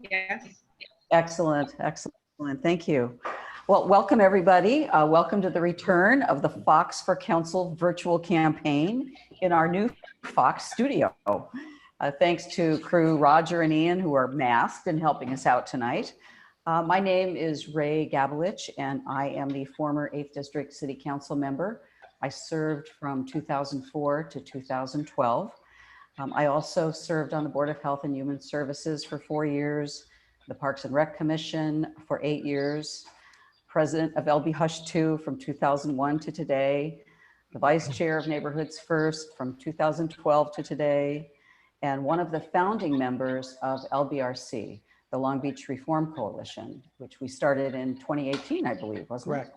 Yes. Excellent, excellent. Thank you. Well, welcome everybody. Welcome to the return of the Fox for Council virtual campaign in our new Fox studio. Thanks to crew Roger and Ian who are masked and helping us out tonight. My name is Ray Gabelich and I am the former 8th District City Council member. I served from 2004 to 2012. I also served on the Board of Health and Human Services for 4 years, the Parks and Rec Commission for 8 years, president of LB Hush 2 from 2001 to today, the vice chair of Neighborhoods First from 2012 to today, and one of the founding members of LBRC, the Long Beach Reform Coalition, which we started in 2018, I believe, wasn't it?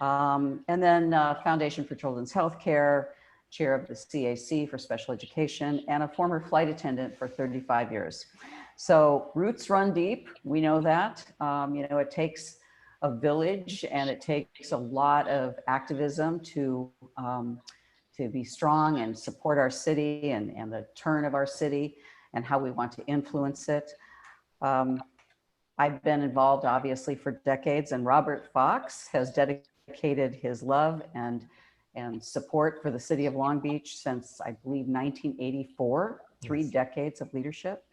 Correct. And then Foundation for Children's Healthcare, chair of the CAC for special education, and a former flight attendant for 35 years. So roots run deep, we know that. It takes a village and it takes a lot of activism to be strong and support our city and the turn of our city and how we want to influence it. I've been involved obviously for decades, and Robert Fox has dedicated his love and support for the city of Long Beach since, I believe, 1984, 3 decades of leadership.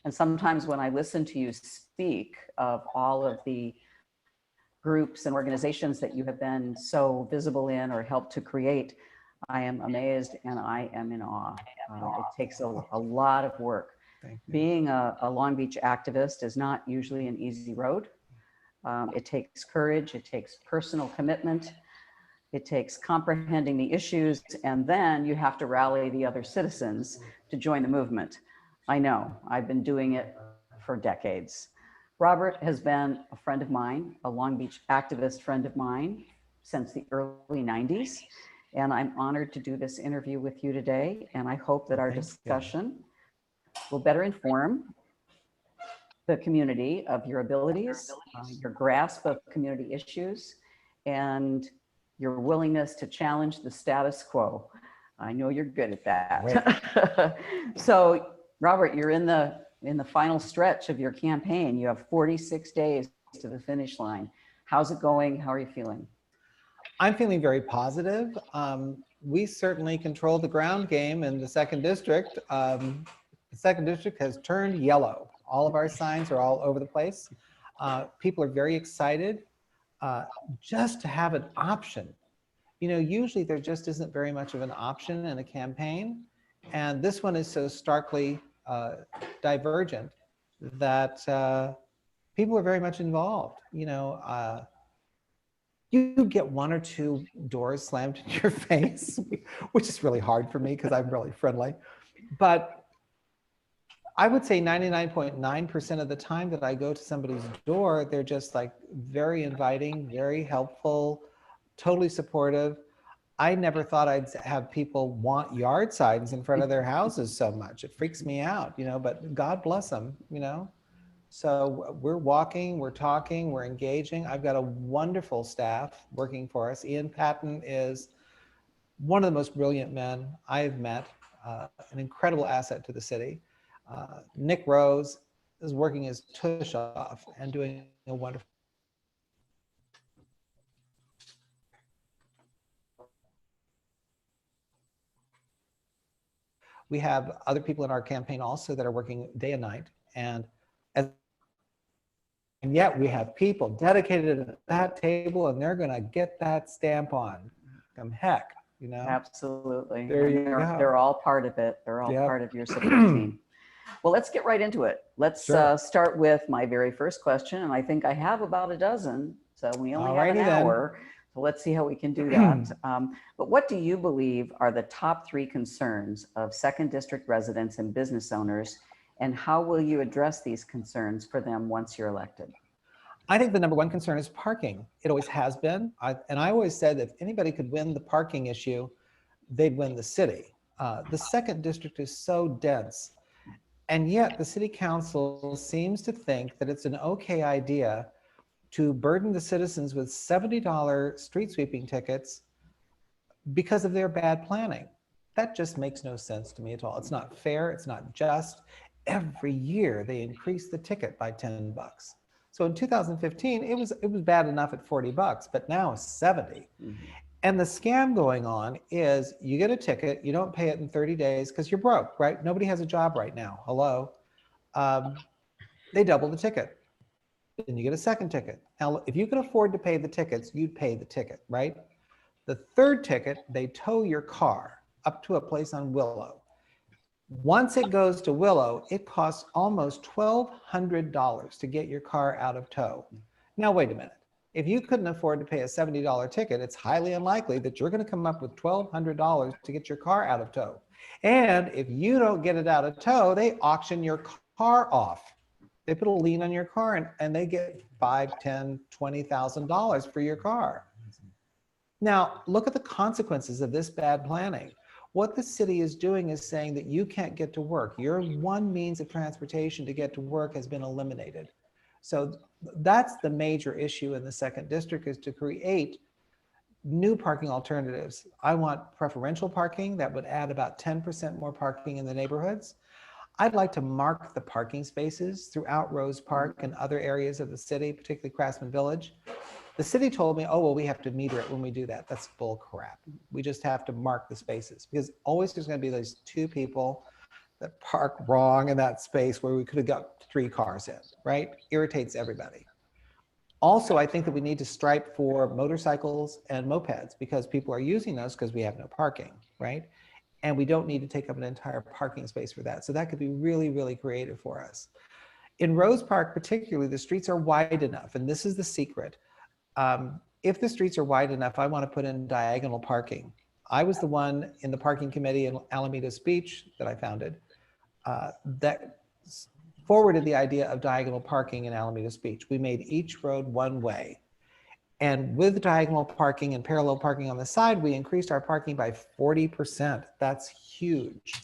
And sometimes when I listen to you speak of all of the groups and organizations that you have been so visible in or helped to create, I am amazed and I am in awe. It takes a lot of work. Being a Long Beach activist is not usually an easy road. It takes courage, it takes personal commitment, it takes comprehending the issues, and then you have to rally the other citizens to join the movement. I know, I've been doing it for decades. Robert has been a friend of mine, a Long Beach activist friend of mine since the early 90s. And I'm honored to do this interview with you today. And I hope that our discussion will better inform the community of your abilities, your grasp of community issues, and your willingness to challenge the status quo. I know you're good at that. So, Robert, you're in the final stretch of your campaign. You have 46 days to the finish line. How's it going? How are you feeling? I'm feeling very positive. We certainly control the ground game in the 2nd District. The 2nd District has turned yellow. All of our signs are all over the place. People are very excited just to have an option. Usually there just isn't very much of an option in a campaign. And this one is so starkly divergent that people are very much involved. You get 1 or 2 doors slammed in your face, which is really hard for me because I'm really friendly. But I would say 99.9% of the time that I go to somebody's door, they're just like very inviting, very helpful, totally supportive. I never thought I'd have people want yard signs in front of their houses so much. It freaks me out, but God bless them, So we're walking, we're talking, we're engaging. I've got a wonderful staff working for us. Ian Patton is one of the most brilliant men I've met, an incredible asset to the city. Nick Rose is working his tush off and doing a wonderful. We have other people in our campaign also that are working day and night. And yet we have people dedicated at that table and they're gonna get that stamp on. Come heck, Absolutely. There you go. They're all part of it. They're all part of your support team. Well, let's get right into it. Let's start with my very first question. And I think I have about a dozen. So we only have an hour. So let's see how we can do that. But what do you believe are the top 3 concerns of 2nd District residents and business owners? And how will you address these concerns for them once you're elected? I think the number 1 concern is parking. It always has been. And I always said that if anybody could win the parking issue, they'd win the city. The 2nd District is so dense. And yet the City Council seems to think that it's an okay idea to burden the citizens with $70 street sweeping tickets because of their bad planning. That just makes no sense to me at all. It's not fair, it's not just, every year they increase the ticket by 10 bucks. So in 2015, it was bad enough at 40 bucks, but now it's 70. Mhm. And the scam going on is you get a ticket, you don't pay it in 30 days because you're broke, right? Nobody has a job right now. Hello. They double the ticket. Then you get a second ticket. Now, if you can afford to pay the tickets, you'd pay the ticket, right? The third ticket, they tow your car up to a place on Willow. Once it goes to Willow, it costs almost $1,200 to get your car out of tow. Now, wait a minute. If you couldn't afford to pay a $70 ticket, it's highly unlikely that you're going to come up with $1,200 to get your car out of tow. And if you don't get it out of tow, they auction your car off. They put a lien on your car and they get $5,000, $10,000, $20,000 for your car. Now, look at the consequences of this bad planning. What the city is doing is saying that you can't get to work. Your one means of transportation to get to work has been eliminated. So that's the major issue in the second district, is to create new parking alternatives. I want preferential parking that would add about 10% more parking in the neighborhoods. I'd like to mark the parking spaces throughout Rose Park and other areas of the city, particularly Craftsman Village. The city told me, oh, well, we have to meter it when we do that. That's bull crap. We just have to mark the spaces, because always there's going to be those two people that park wrong in that space where we could have got 3 cars in, right? Irritates everybody. Also, I think that we need to stripe for motorcycles and mopeds, because people are using those because we have no parking, right? And we don't need to take up an entire parking space for that. So that could be really, really creative for us. In Rose Park particularly, the streets are wide enough, and this is the secret. If the streets are wide enough, I want to put in diagonal parking. I was the one in the parking committee in Alameda Beach that I founded that forwarded the idea of diagonal parking in Alameda Beach. We made each road one way. And with diagonal parking and parallel parking on the side, we increased our parking by 40%. That's huge.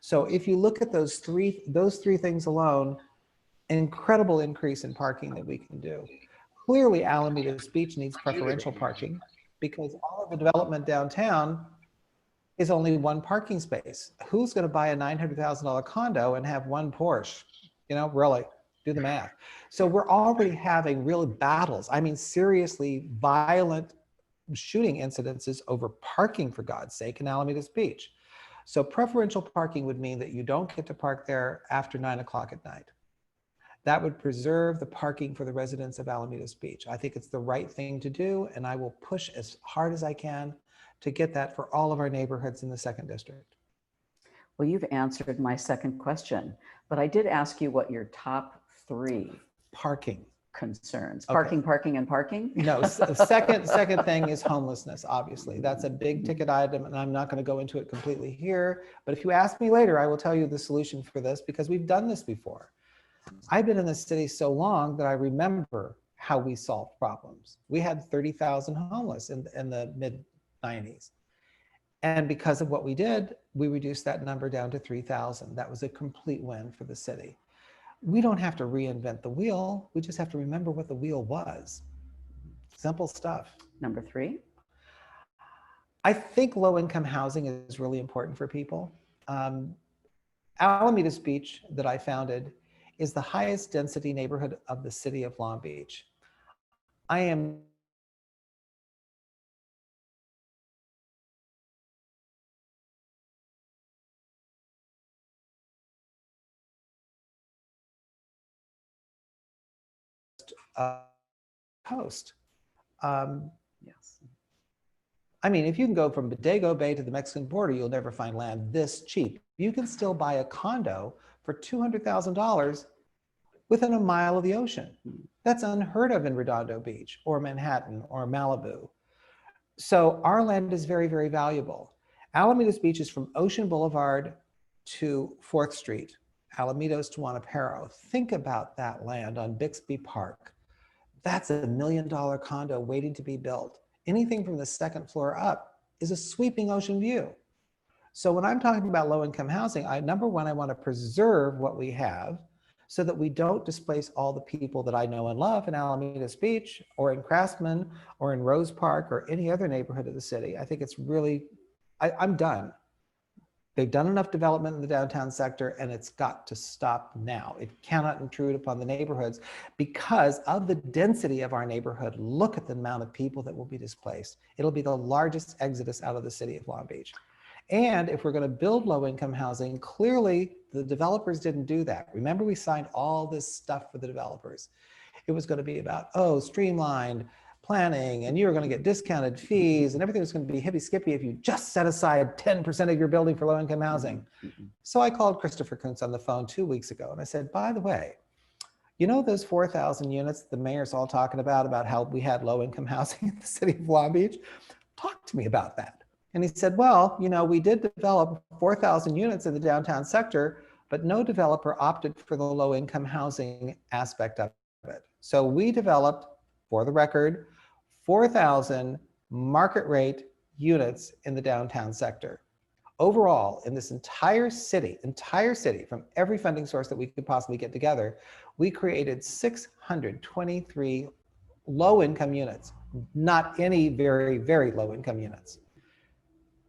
So if you look at those three things alone, an incredible increase in parking that we can do. Clearly, Alameda Beach needs preferential parking, because all of the development downtown is only one parking space. Who's going to buy a $900,000 condo and have one Porsche? You know, really, do the math. So we're already having real battles. I mean, seriously, violent shooting incidences over parking, for God's sake, in Alameda Beach. So preferential parking would mean that you don't get to park there after 9 o'clock at night. That would preserve the parking for the residents of Alameda Beach. I think it's the right thing to do, and I will push as hard as I can to get that for all of our neighborhoods in the second district. Well, you've answered my second question, but I did ask you what your top 3 Parking concerns. Okay. Parking, parking, and parking? No, the second thing is homelessness, obviously. That's a big ticket item, and I'm not going to go into it completely here. But if you ask me later, I will tell you the solution for this, because we've done this before. I've been in the city so long that I remember how we solved problems. We had 30,000 homeless in the mid-90s. And because of what we did, we reduced that number down to 3,000. That was a complete win for the city. We don't have to reinvent the wheel. We just have to remember what the wheel was. Simple stuff. Number 3? I think low-income housing is really important for people. Alameda Beach, that I founded, is the highest density neighborhood of the city of Long Beach. I am coast. Yes. I mean, if you can go from Bodego Bay to the Mexican border, you'll never find land this cheap. You can still buy a condo for $200,000 within a mile of the ocean. That's unheard of in Redondo Beach or Manhattan or Malibu. So our land is very, very valuable. Alameda Beach is from Ocean Boulevard to 4th Street, Alamedos to Junipero. Think about that land on Bixby Park. That's $1 million condo waiting to be built. Anything from the 2nd floor up is a sweeping ocean view. So when I'm talking about low-income housing, number one, I want to preserve what we have so that we don't displace all the people that I know and love in Alameda Beach or in Craftsman or in Rose Park or any other neighborhood of the city. I think it's really, I'm done. They've done enough development in the downtown sector, and it's got to stop now. It cannot intrude upon the neighborhoods because of the density of our neighborhood. Look at the amount of people that will be displaced. It'll be the largest exodus out of the city of Long Beach. And if we're going to build low-income housing, clearly the developers didn't do that. Remember, we signed all this stuff for the developers. It was going to be about, oh, streamlined planning, and you were going to get discounted fees, and everything was going to be hippy-skippy if you just set aside 10% of your building for low-income housing. So I called Christopher Kuntz on the phone 2 weeks ago, and I said, by the way, you know those 4,000 units the mayor's all talking about how we had low-income housing in the city of Long Beach? Talk to me about that. And he said, well, you know, we did develop 4,000 units in the downtown sector, but no developer opted for the low-income housing aspect of it. So we developed, for the record, 4,000 market rate units in the downtown sector. Overall, in this entire city, from every funding source that we could possibly get together, we created 623 low-income units, not any very, very low-income units.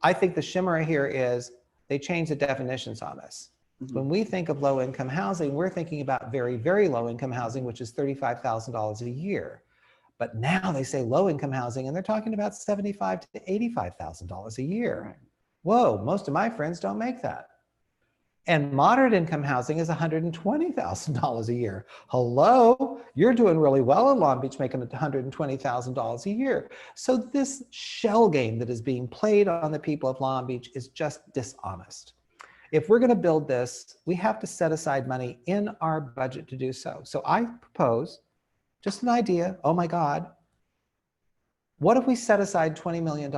I think the shimmer here is they changed the definitions on us. When we think of low-income housing, we're thinking about very, very low-income housing, which is $35,000 a year. But now they say low-income housing, and they're talking about $75,000 to $85,000 a year. Right. Whoa, most of my friends don't make that. And moderate income housing is $120,000 a year. Hello, you're doing really well in Long Beach, making $120,000 a year. So this shell game that is being played on the people of Long Beach is just dishonest. If we're going to build this, we have to set aside money in our budget to do so. So I propose, just an idea, oh my God, what if we set aside $20 million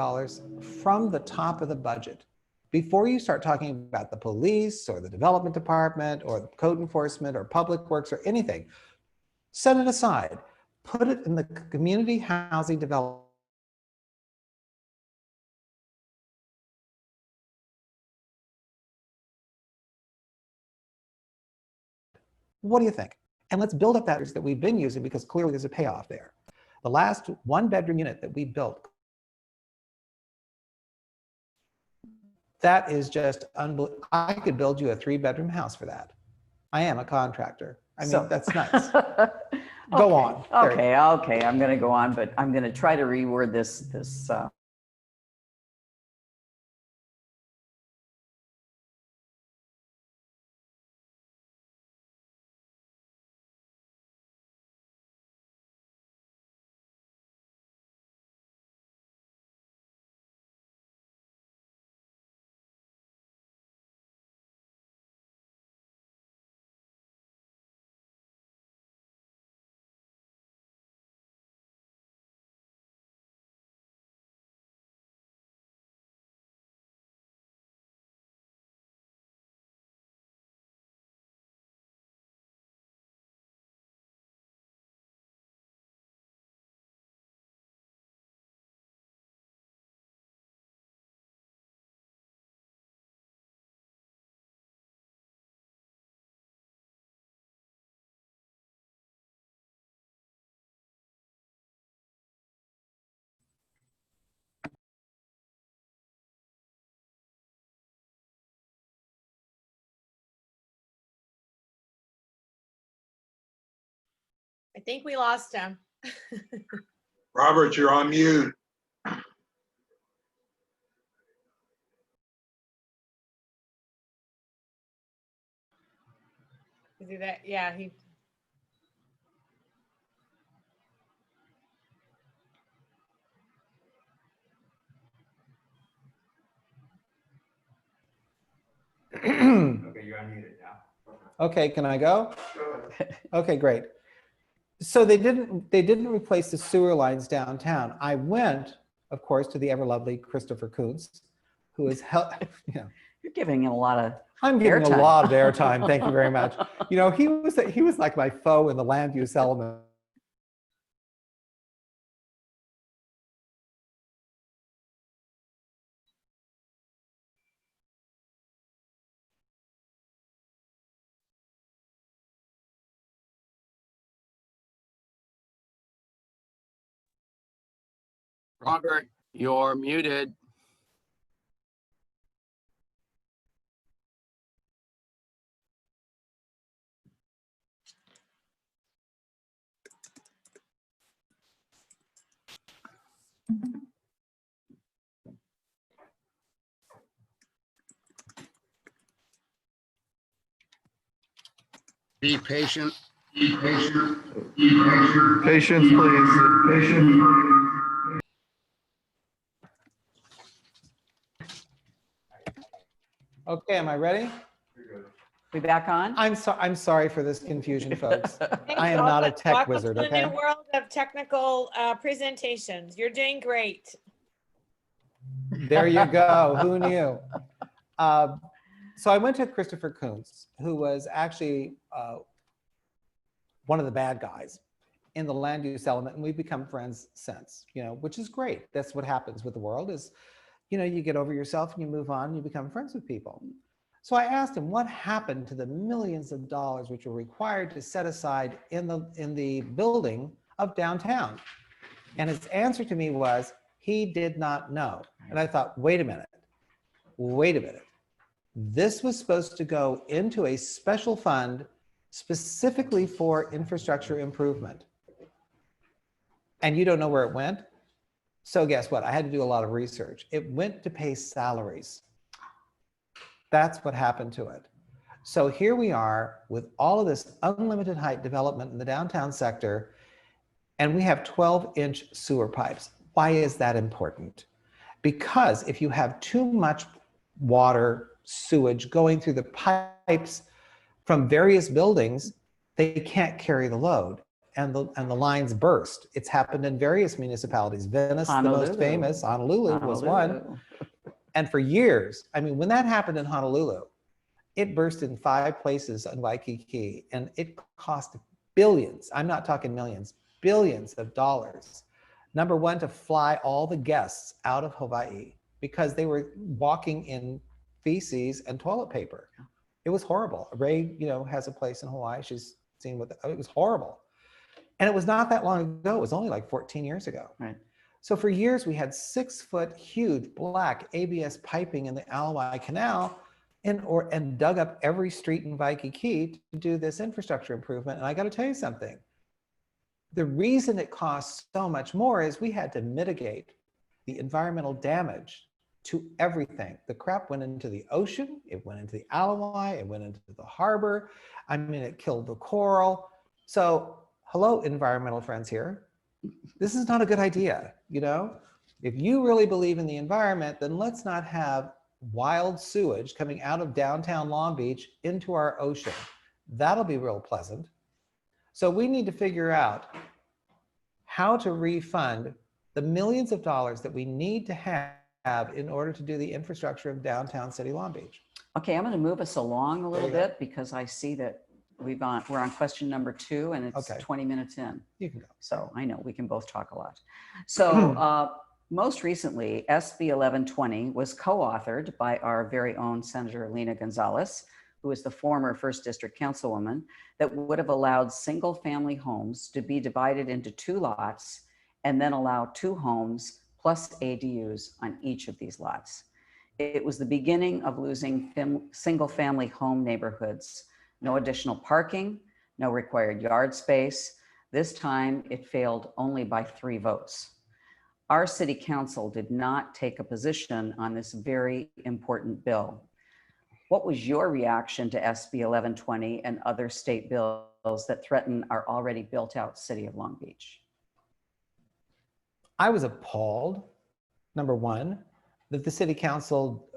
from the top of the budget? Before you start talking about the police or the development department or code enforcement or public works or anything, set it aside, put it in the community housing development. What do you think? And let's build up that we've been using, because clearly there's a payoff there. The last one-bedroom unit that we built, that is just unbelievable. I could build you a 3-bedroom house for that. I am a contractor. I mean, that's nuts. Go on. Okay. I'm going to go on, but I'm going to try to reword this. I think we lost him. Robert, you're on mute. Is he that? Yeah, he. Okay, you're unmuted now. Okay, can I go? Okay, great. So they didn't replace the sewer lines downtown. I went, of course, to the ever lovely Christopher Kuntz, who is You're giving him a lot of I'm giving a lot of airtime. Thank you very much. You know, he was like my foe in the land use element. Robert, you're muted. Be patient. Patience, please. Patience. Okay, am I ready? We back on? I'm sorry for this confusion, folks. I am Welcome- not a tech welcome wizard, to the okay? new world of technical presentations. You're doing great. There you go. Who knew? So I went to Christopher Kuntz, who was actually one of the bad guys in the land use element, and we've become friends since, which is great. That's what happens with the world is, you get over yourself and you move on and you become friends with people. So I asked him what happened to the millions of dollars which were required to set aside in the building of downtown. And his answer to me was, he did not know. And I thought, wait a minute. This was supposed to go into a special fund specifically for infrastructure improvement. And you don't know where it went? So guess what? I had to do a lot of research. It went to pay salaries. That's what happened to it. So here we are with all of this unlimited height development in the downtown sector, and we have 12-inch sewer pipes. Why is that important? Because if you have too much water, sewage going through the pipes from various buildings, they can't carry the load and the lines burst. It's happened in various municipalities. Venice, the most famous, Honolulu was one. And for years, I mean, when that happened in Honolulu, it burst in 5 places on Waikiki, and it cost billions. I'm not talking millions, billions of dollars. Number one, to fly all the guests out of Hawaii because they were walking in feces and toilet paper. It was horrible. Ray, has a place in Hawaii. She's seen what it was horrible. And it was not that long ago. It was only like 14 years ago. Right. So for years, we had 6-foot huge black ABS piping in the Alawai Canal and dug up every street in Waikiki to do this infrastructure improvement. And I got to tell you something. The reason it costs so much more is we had to mitigate the environmental damage to everything. The crap went into the ocean, it went into the Alawai, it went into the harbor. I mean, it killed the coral. So hello, environmental friends here. This is not a good idea, If you really believe in the environment, then let's not have wild sewage coming out of downtown Long Beach into our ocean. That'll be real pleasant. So we need to figure out how to refund the millions of dollars that we need to have in order to do the infrastructure of downtown city Long Beach. Okay, I'm going to move us along a little There you go. bit because I see that we're on question number 2 and it's Okay. 20 minutes in. You can go. So I know we can both talk a lot. So most recently, SB 1120 was co-authored by our very own Senator Lena Gonzalez, who is the former 1st District Councilwoman, that would have allowed single family homes to be divided into 2 lots and then allow 2 homes plus ADUs on each of these lots. It was the beginning of losing single family home neighborhoods. No additional parking, no required yard space. This time it failed only by 3 votes. Our city council did not take a position on this very important bill. What was your reaction to SB 1120 and other state bills that threaten our already built out city of Long Beach? I was appalled, number one, that the city council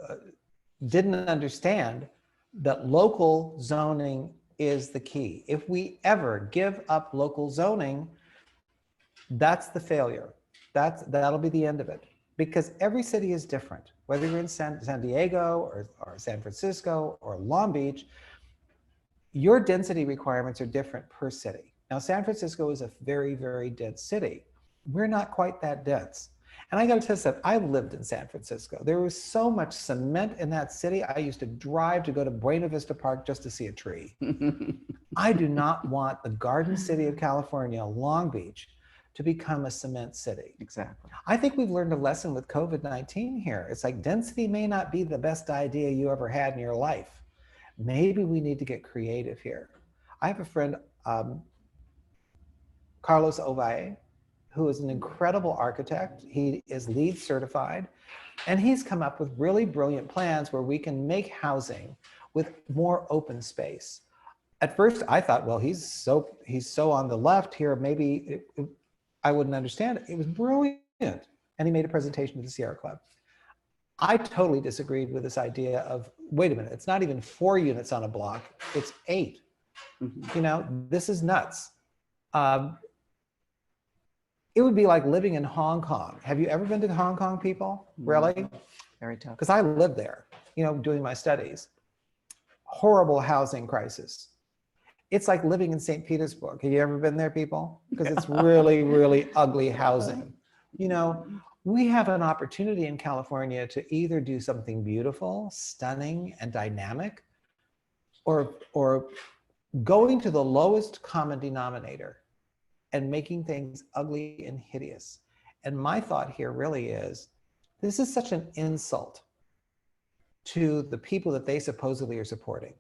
didn't understand that local zoning is the key. If we ever give up local zoning, that's the failure. That'll be the end of it. Because every city is different. Whether you're in San Diego or San Francisco or Long Beach, your density requirements are different per city. Now, San Francisco is a very, very dense city. We're not quite that dense. And I got to tell you something, I've lived in San Francisco. There was so much cement in that city. I used to drive to go to Buena Vista Park just to see a tree. I do not want the Garden City of California, Long Beach, to become a cement city. Exactly. I think we've learned a lesson with COVID-19 here. It's like density may not be the best idea you ever had in your life. Maybe we need to get creative here. I have a friend, Carlos Ovalle, who is an incredible architect. He is LEED certified, and he's come up with really brilliant plans where we can make housing with more open space. At first, I thought, well, he's so on the left here, maybe I wouldn't understand it. It was brilliant, and he made a presentation to the Sierra Club. I totally disagreed with this idea of, wait a minute, it's not even 4 units on a block, it's 8. Mhm. You know, this is nuts. It would be like living in Hong Kong. Have you ever been to Hong Kong, people? Really? Very tough. Because I lived there, you know, doing my studies. Horrible housing crisis. It's like living in St. Petersburg. Have you ever been there, people? Because it's really, really ugly housing. You know, we have an opportunity in California to either do something beautiful, stunning, and dynamic, or going to the lowest common denominator and making things ugly and hideous. And my thought here really is, this is such an insult to the people that they supposedly are supporting.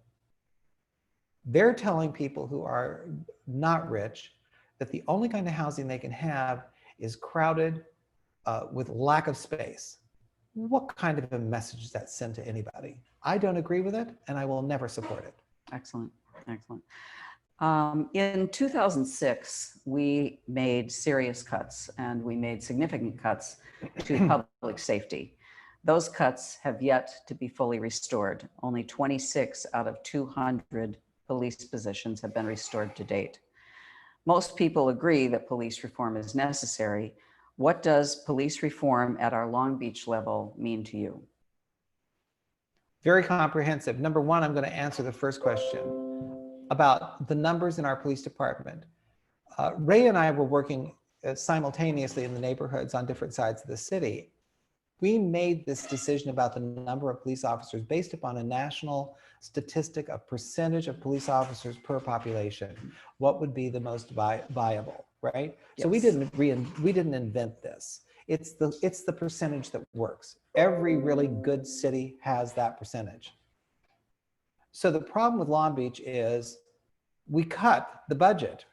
They're telling people who are not rich that the only kind of housing they can have is crowded with lack of space. What kind of a message does that send to anybody? I don't agree with it, and I will never support it. Excellent, excellent. In 2006, we made serious cuts, and we made significant cuts to public safety. Those cuts have yet to be fully restored. Only 26 out of 200 police positions have been restored to date. Most people agree that police reform is necessary. What does police reform at our Long Beach level mean to you? Very comprehensive. Number one, I'm going to answer the first question about the numbers in our police department. Ray and I were working simultaneously in the neighborhoods on different sides of the city. We made this decision about the number of police officers based upon a national statistic of percentage of police officers per population. What would be the most viable, right? So we Yes. didn't invent this. It's the percentage that works. Every really good city has that percentage. So the problem with Long Beach is we cut the budget.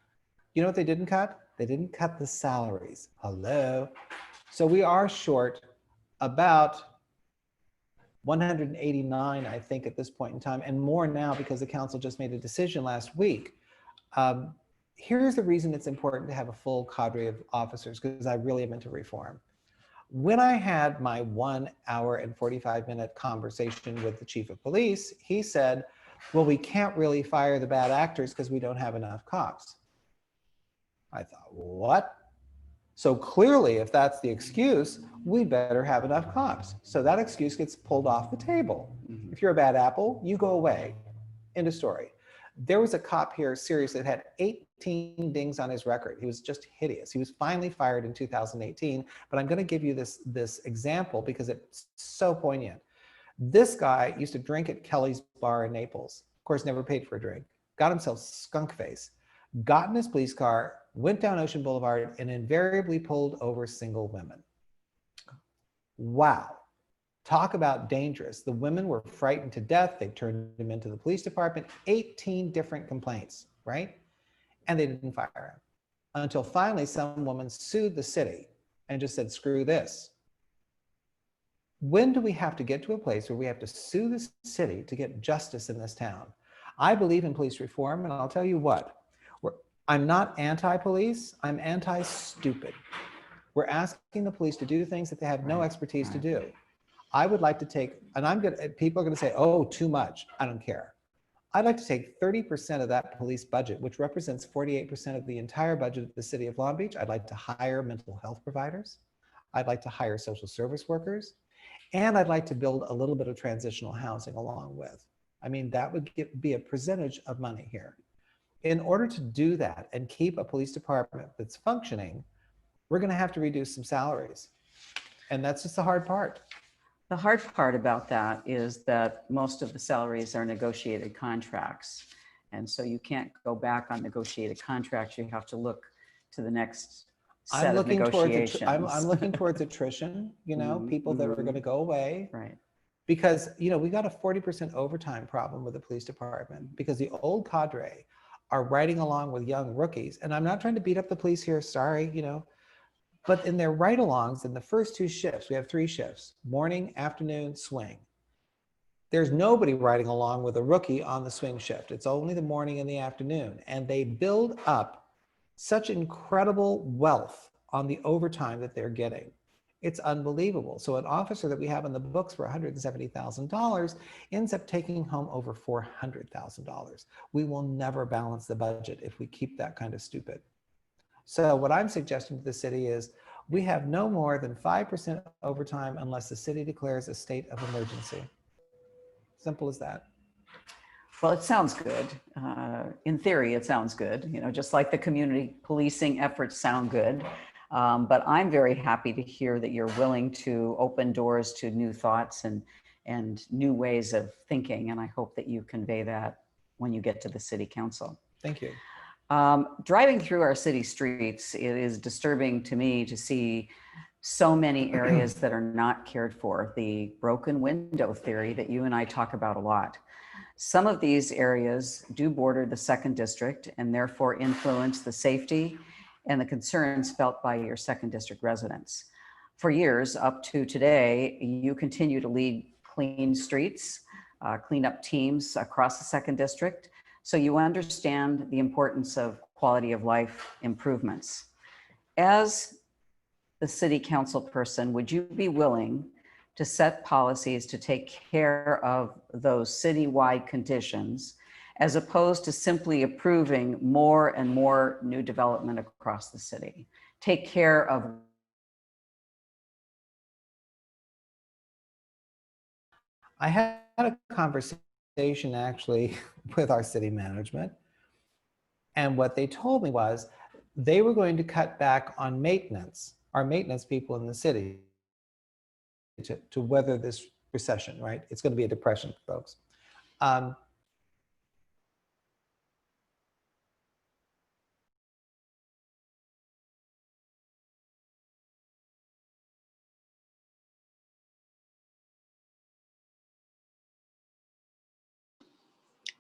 You know what they didn't cut? They didn't cut the salaries. Hello. So we are short about 189, I think, at this point in time, and more now because the council just made a decision last week. Here's the reason it's important to have a full cadre of officers, because I really am into reform. When I had my 1 hour and 45-minute conversation with the chief of police, he said, well, we can't really fire the bad actors because we don't have enough cops. I thought, what? So clearly, if that's the excuse, we better have enough cops. So that excuse gets pulled off the table. If you're a bad apple, you go away. End of story. There was a cop here, seriously, that had 18 dings on his record. He was just hideous. He was finally fired in 2018, but I'm going to give you this example because it's so poignant. This guy used to drink at Kelly's bar in Naples. Of course, never paid for a drink. Got himself skunk face. Got in his police car, went down Ocean Boulevard, and invariably pulled over single women. Wow. Talk about dangerous. The women were frightened to death. They turned him into the police department. 18 different complaints, right? And they didn't fire him until finally some woman sued the city and just said, screw this. When do we have to get to a place where we have to sue the city to get justice in this town? I believe in police reform, and I'll tell you what. I'm not anti-police, I'm anti-stupid. We're asking the police to do things that they have no expertise to do. I would like to take, and people are gonna say, oh, too much. I don't care. I'd like to take 30% of that police budget, which represents 48% of the entire budget of the city of Long Beach. I'd like to hire mental health providers. I'd like to hire social service workers. And I'd like to build a little bit of transitional housing along with. I mean, that would be a percentage of money here. In order to do that and keep a police department that's functioning, we're going to have to reduce some salaries. And that's just the hard part. The hard part about that is that most of the salaries are negotiated contracts. And so you can't go back on negotiated contracts. You have to look to the next set of negotiations. I'm looking towards attrition, you know, people that are going to go away. Right. Because, you know, we got a 40% overtime problem with the police department because the old cadre are riding along with young rookies. And I'm not trying to beat up the police here, sorry, you know, But in their ride-alongs, in the first 2 shifts, we have 3 shifts, morning, afternoon, swing. There's nobody riding along with a rookie on the swing shift. It's only the morning and the afternoon. And they build up such incredible wealth on the overtime that they're getting. It's unbelievable. So an officer that we have in the books for $170,000 ends up taking home over $400,000. We will never balance the budget if we keep that kind of stupid. So what I'm suggesting to the city is we have no more than 5% overtime unless the city declares a state of emergency. Simple as that. Well, it sounds good. In theory, it sounds good, you know, just like the community policing efforts sound good. But I'm very happy to hear that you're willing to open doors to new thoughts and new ways of thinking. And I hope that you convey that when you get to the city council. Thank you. Driving through our city streets, it is disturbing to me to see so many areas that are not cared for. The broken window theory that you and I talk about a lot. Some of these areas do border the 2nd District and therefore influence the safety and the concerns felt by your 2nd District residents. For years, up to today, you continue to lead clean streets, cleanup teams across the 2nd District. So you understand the importance of quality of life improvements. As the city council person, would you be willing to set policies to take care of those citywide conditions, as opposed to simply approving more and more new development across the city? Take care of. I had a conversation actually with our city management. And what they told me was they were going to cut back on maintenance, our maintenance people in the city, to weather this recession, right? It's going to be a depression, folks.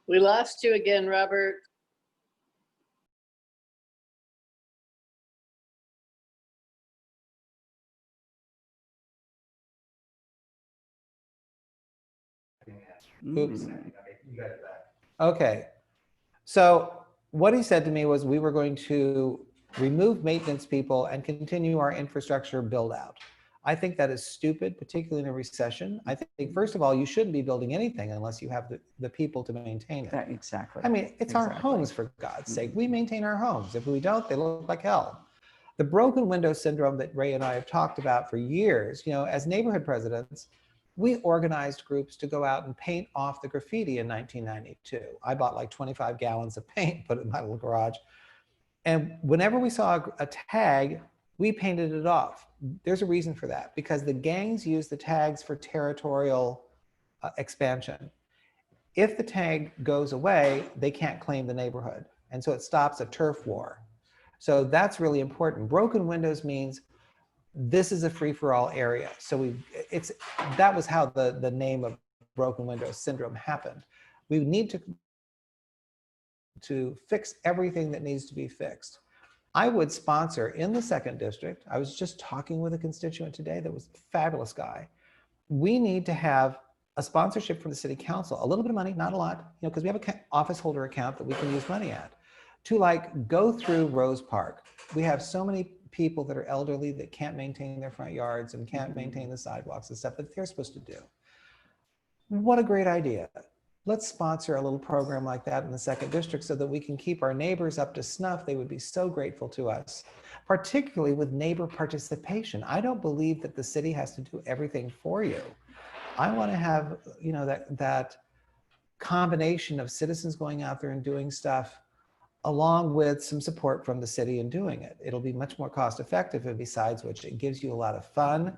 We lost you again, Robert. Oops. Okay. So what he said to me was we were going to remove maintenance people and continue our infrastructure build out. I think that is stupid, particularly in a recession. I think, first of all, you shouldn't be building anything unless you have the people to maintain it. Exactly. I mean, it's our homes, for God's sake. We maintain our homes. If we don't, they look like hell. The broken window syndrome that Ray and I have talked about for years, you know, as neighborhood presidents, we organized groups to go out and paint off the graffiti in 1992. I bought like 25 gallons of paint, put it in my little garage. And whenever we saw a tag, we painted it off. There's a reason for that, because the gangs use the tags for territorial expansion. If the tag goes away, they can't claim the neighborhood. And so it stops a turf war. So that's really important. Broken windows means this is a free-for-all area. So that was how the name of broken window syndrome happened. We need to fix everything that needs to be fixed. I would sponsor in the 2nd District. I was just talking with a constituent today that was a fabulous guy. We need to have a sponsorship from the city council, a little bit of money, not a lot, you know, because we have an office holder account that we can use money at, to like go through Rose Park. We have so many people that are elderly that can't maintain their front yards and can't maintain the sidewalks and stuff that they're supposed to do. What a great idea. Let's sponsor a little program like that in the 2nd District so that we can keep our neighbors up to snuff. They would be so grateful to us, particularly with neighbor participation. I don't believe that the city has to do everything for you. I want to have, you know, that combination of citizens going out there and doing stuff along with some support from the city in doing it. It'll be much more cost effective, and besides which it gives you a lot of fun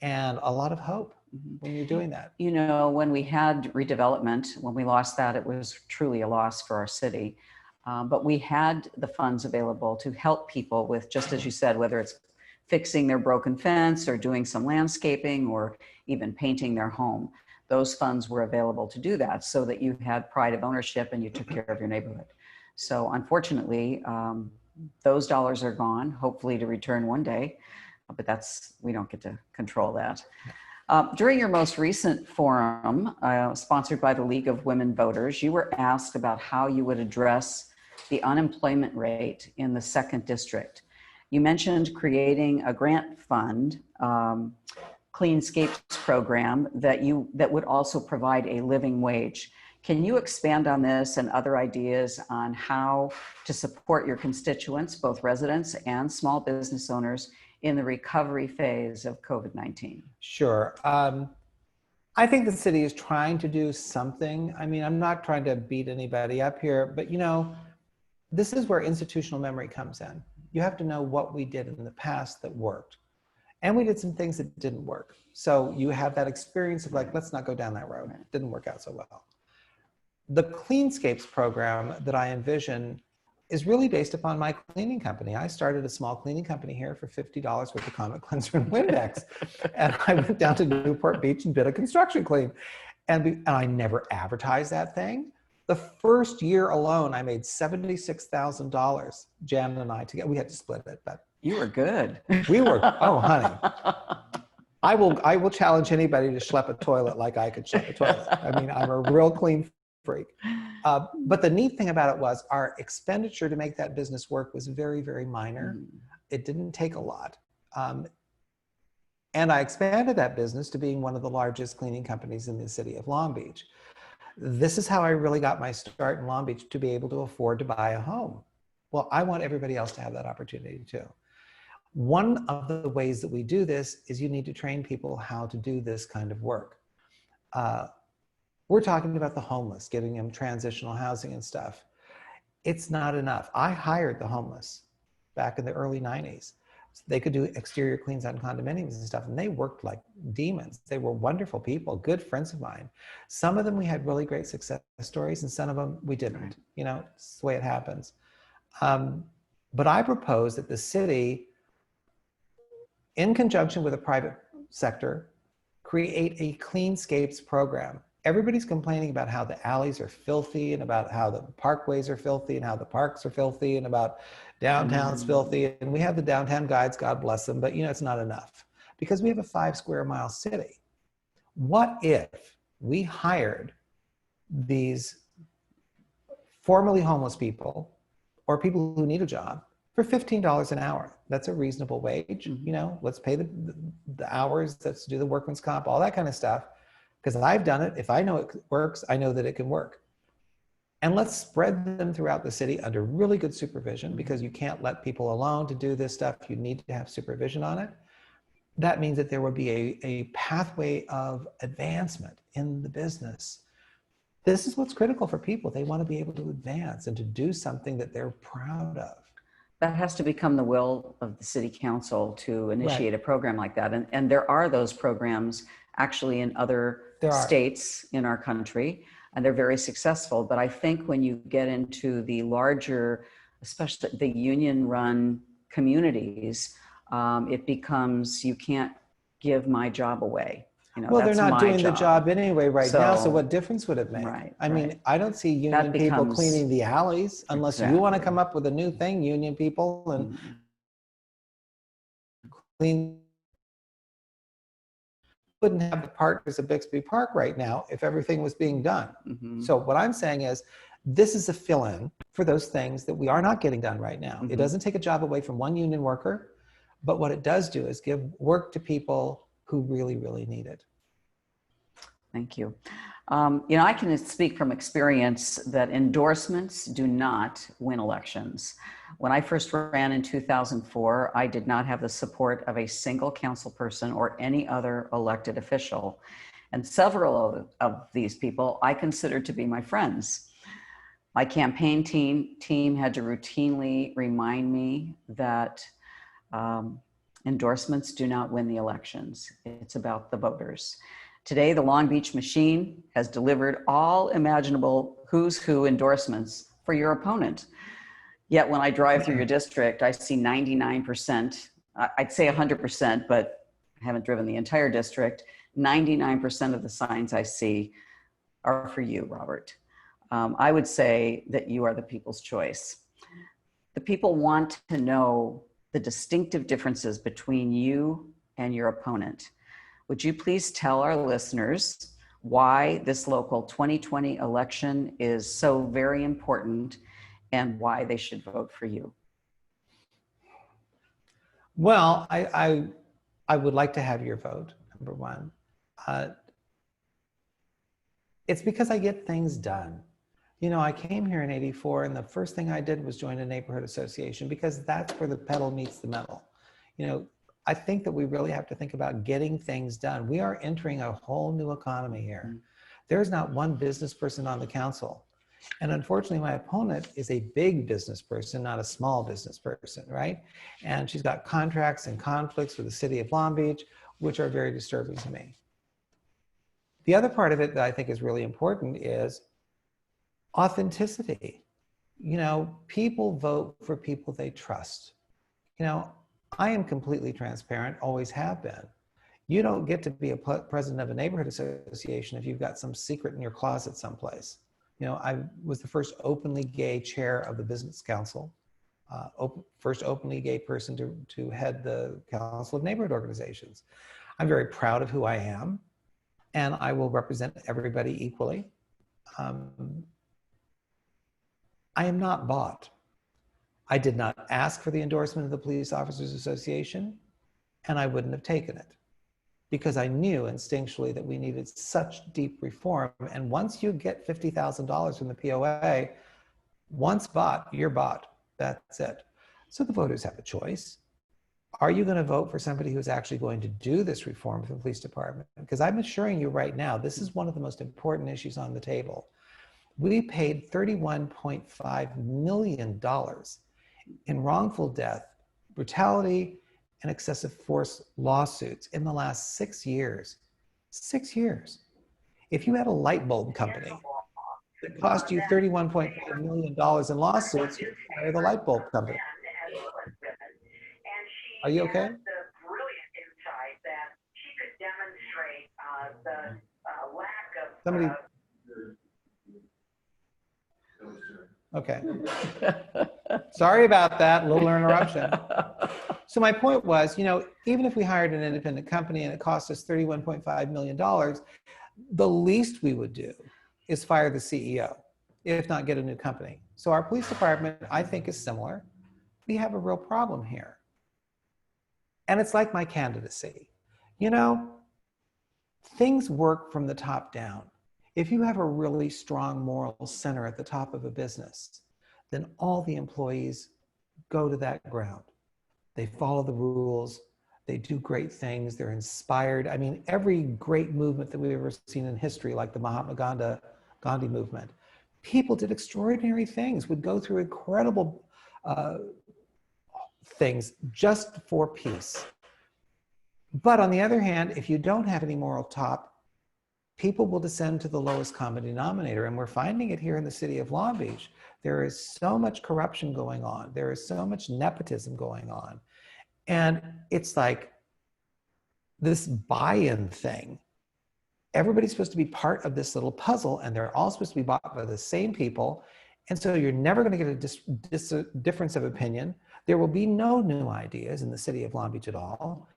and a lot of hope when you're doing that. You know, when we had redevelopment, when we lost that, it was truly a loss for our city. But we had the funds available to help people with, just as you said, whether it's fixing their broken fence or doing some landscaping or even painting their home. Those funds were available to do that so that you had pride of ownership and you took care of your neighborhood. So unfortunately, those dollars are gone, hopefully to return one day, but we don't get to control that. During your most recent forum, sponsored by the League of Women Voters, you were asked about how you would address the unemployment rate in the 2nd District. You mentioned creating a grant fund, Cleanscapes program that would also provide a living wage. Can you expand on this and other ideas on how to support your constituents, both residents and small business owners, in the recovery phase of COVID-19? Sure. I think the city is trying to do something. I mean, I'm not trying to beat anybody up here, but this is where institutional memory comes in. You have to know what we did in the past that worked. And we did some things that didn't work. So you have that experience of like, let's not go down that road. It didn't work out so well. The Cleanscapes program that I envision is really based upon my cleaning company. I started a small cleaning company here for $50 worth of Comet Cleanser and Windex. And I went down to Newport Beach and did a construction clean. And I never advertised that thing. The first year alone, I made $76,000, Jan and I together. We had to split it, but You were good. we were, oh, honey. I will challenge anybody to schlep a toilet like I could schlep a toilet. I mean, I'm a real clean freak. But the neat thing about it was our expenditure to make that business work was very, very minor. It didn't take a lot. And I expanded that business to being one of the largest cleaning companies in the city of Long Beach. This is how I really got my start in Long Beach, to be able to afford to buy a home. Well, I want everybody else to have that opportunity too. One of the ways that we do this is you need to train people how to do this kind of work. We're talking about the homeless, giving them transitional housing and stuff. It's not enough. I hired the homeless back in the early 90s. They could do exterior cleans on condominiums and stuff, and they worked like demons. They were wonderful people, good friends of mine. Some of them we had really great success stories, and some of them we didn't. It's the way it happens. But I propose that the city, in conjunction with the private sector, create a Cleanscapes program. Everybody's complaining about how the alleys are filthy and about how the parkways are filthy and how the parks are filthy and about downtown's filthy. And we have the downtown guides, God bless them, but it's not enough because we have a 5 square mile city. What if we hired these formerly homeless people or people who need a job for $15 an hour? That's a reasonable wage. Let's pay the hours, let's do the workman's comp, all that kind of stuff. Because I've done it. If I know it works, I know that it can work. And let's spread them throughout the city under really good supervision, because you can't let people alone to do this stuff. You need to have supervision on it. That means that there will be a pathway of advancement in the business. This is what's critical for people. They want to be able to advance and to do something that they're proud of. That has to become the will of the city council to initiate a program like that. And there are those programs actually in other states in our country, and they're very successful. But I think when you get into the larger, especially the union-run communities, it becomes, you can't give my job away. Well, they're not doing the job anyway now, so what difference would it make? I mean, I don't see union people cleaning the alleys unless you want to come up with a new thing, union people, and clean. Wouldn't have the partners of Bixby Park right now if everything was being done. So what I'm saying is, this is a fill-in for those things that we are not getting done right now. It doesn't take a job away from one union worker, but what it does do is give work to people who really, really need it. Thank you. I can speak from experience that endorsements do not win elections. When I first ran in 2004, I did not have the support of a single council person or any other elected official. And several of these people I considered to be my friends. My campaign team had to routinely remind me that endorsements do not win the elections. It's about the voters. Today, the Long Beach machine has delivered all imaginable who's who endorsements for your opponent. Yet when I drive through your district, I see 99%, I'd say 100%, but I haven't driven the entire district. 99% of the signs I see are for you, Robert. I would say that you are the people's choice. The people want to know the distinctive differences between you and your opponent. Would you please tell our listeners why this local 2020 election is so very important and why they should vote for you? Well, I would like to have your vote, number one. It's because I get things done. You know, I came here in '84 and the first thing I did was join a neighborhood association because that's where the pedal meets the metal. You know, I think that we really have to think about getting things done. We are entering a whole new economy here. There's not one business person on the council. And unfortunately, my opponent is a big business person, not a small business person, right? And she's got contracts and conflicts with the city of Long Beach, which are very disturbing to me. The other part of it that I think is really important is authenticity. You know, people vote for people they trust. You know, I am completely transparent, always have been. You don't get to be a president of a neighborhood association if you've got some secret in your closet someplace. You know, I was the first openly gay chair of the business council, first openly gay person to head the Council of Neighborhood Organizations. I'm very proud of who I am, and I will represent everybody equally. I am not bought. I did not ask for the endorsement of the Police Officers Association, and I wouldn't have taken it because I knew instinctually that we needed such deep reform. And once you get $50,000 from the POA, once bought, you're bought. That's it. So the voters have a choice. Are you going to vote for somebody who's actually going to do this reform for the police department? Because I'm assuring you right now, this is one of the most important issues on the table. We paid $31.5 million in wrongful death, brutality, and excessive force lawsuits in the last 6 years. 6 years. If you had a light bulb company that cost you $31.5 million in lawsuits, you'd hire the light bulb company. Are you okay? Somebody. Okay. Sorry about that, little interruption. So my point was, you know, even if we hired an independent company and it cost us $31.5 million, the least we would do is fire the CEO, if not get a new company. So our police department, I think, is similar. We have a real problem here. And it's like my candidacy. You know, things work from the top down. If you have a really strong moral center at the top of a business, then all the employees go to that ground. They follow the rules, they do great things, they're inspired. I mean, every great movement that we've ever seen in history, like the Mahatma Gandhi movement, people did extraordinary things, would go through incredible things just for peace. But on the other hand, if you don't have any moral top, people will descend to the lowest common denominator. And we're finding it here in the city of Long Beach. There is so much corruption going on. There is so much nepotism going on. And it's like this buy-in thing. Everybody's supposed to be part of this little puzzle, and they're all supposed to be bought by the same people. And so you're never going to get a difference of opinion. There will be no new ideas in the city of Long Beach at all.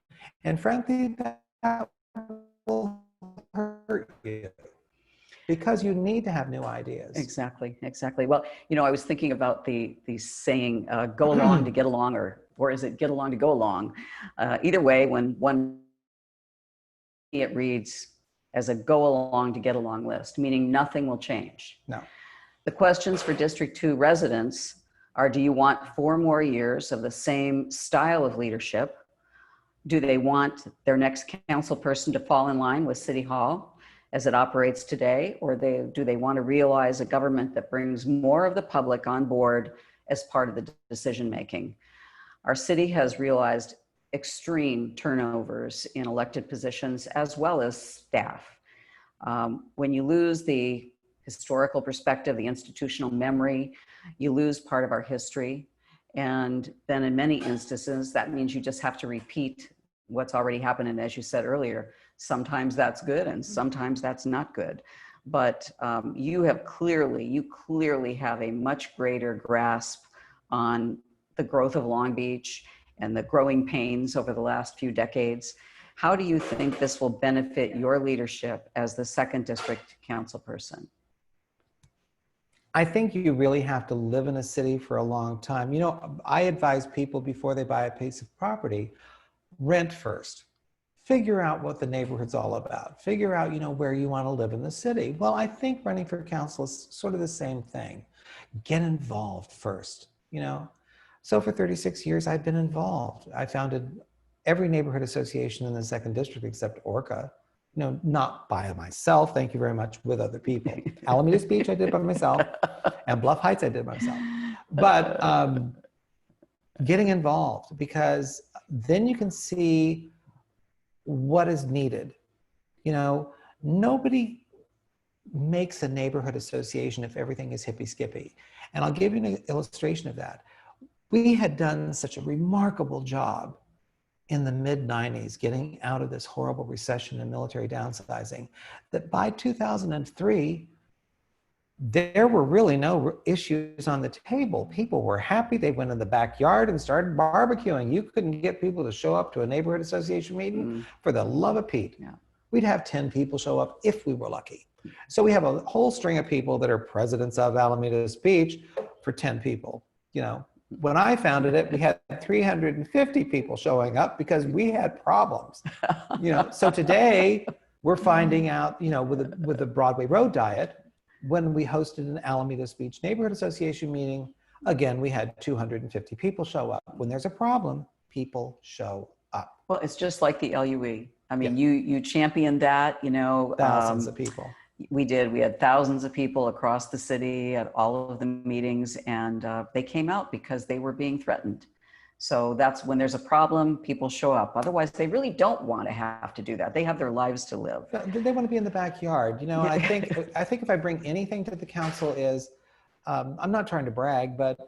And frankly, that will hurt you because you need to have new ideas. Exactly, exactly. Well, you know, I was thinking about the saying, go along to get along, or is it get along to go along? Either way, when one, it reads as a go along to get along list, meaning nothing will change. No. The questions for District 2 residents are, do you want 4 more years of the same style of leadership? Do they want their next council person to fall in line with City Hall as it operates today? Or do they want to realize a government that brings more of the public on board as part of the decision-making? Our city has realized extreme turnovers in elected positions as well as staff. When you lose the historical perspective, the institutional memory, you lose part of our history. And then in many instances, that means you just have to repeat what's already happened. And as you said earlier, sometimes that's good and sometimes that's not good. But you clearly have a much greater grasp on the growth of Long Beach and the growing pains over the last few decades. How do you think this will benefit your leadership as the 2nd District councilperson? I think you really have to live in a city for a long time. You know, I advise people before they buy a piece of property, rent first. Figure out what the neighborhood's all about. Figure out, you know, where you want to live in the city. Well, I think running for council is sort of the same thing. Get involved first, you know. So for 36 years, I've been involved. I founded every neighborhood association in the 2nd District except Orca. You know, not by myself, thank you very much, with other people. Alamitos Beach, I did by myself, and Bluff Heights, I did by myself. But getting involved, because then you can see what is needed. You know, nobody makes a neighborhood association if everything is hippy skippy. And I'll give you an illustration of that. We had done such a remarkable job in the mid-90s, getting out of this horrible recession and military downsizing, that by 2003, there were really no issues on the table. People were happy. They went in the backyard and started barbecuing. You couldn't get people to show up to a neighborhood association meeting for the love of Pete. Yeah. We'd have 10 people show up if we were lucky. So we have a whole string of people that are presidents of Alamitos Beach for 10 people, you know. When I founded it, we had 350 people showing up because we had problems. You know, so today we're finding out, you know, with the Broadway Road Diet, when we hosted an Alamitos Beach Neighborhood Association meeting, again, we had 250 people show up. When there's a problem, people show up. Well, it's just like the LUE. I mean, you championed that, you know. Thousands of people. We did. We had thousands of people across the city at all of the meetings, and they came out because they were being threatened. So that's when there's a problem, people show up. Otherwise, they really don't want to have to do that. They have their lives to live. They want to be in the backyard, you know. And I think if I bring anything to the council is, I'm not trying to brag, but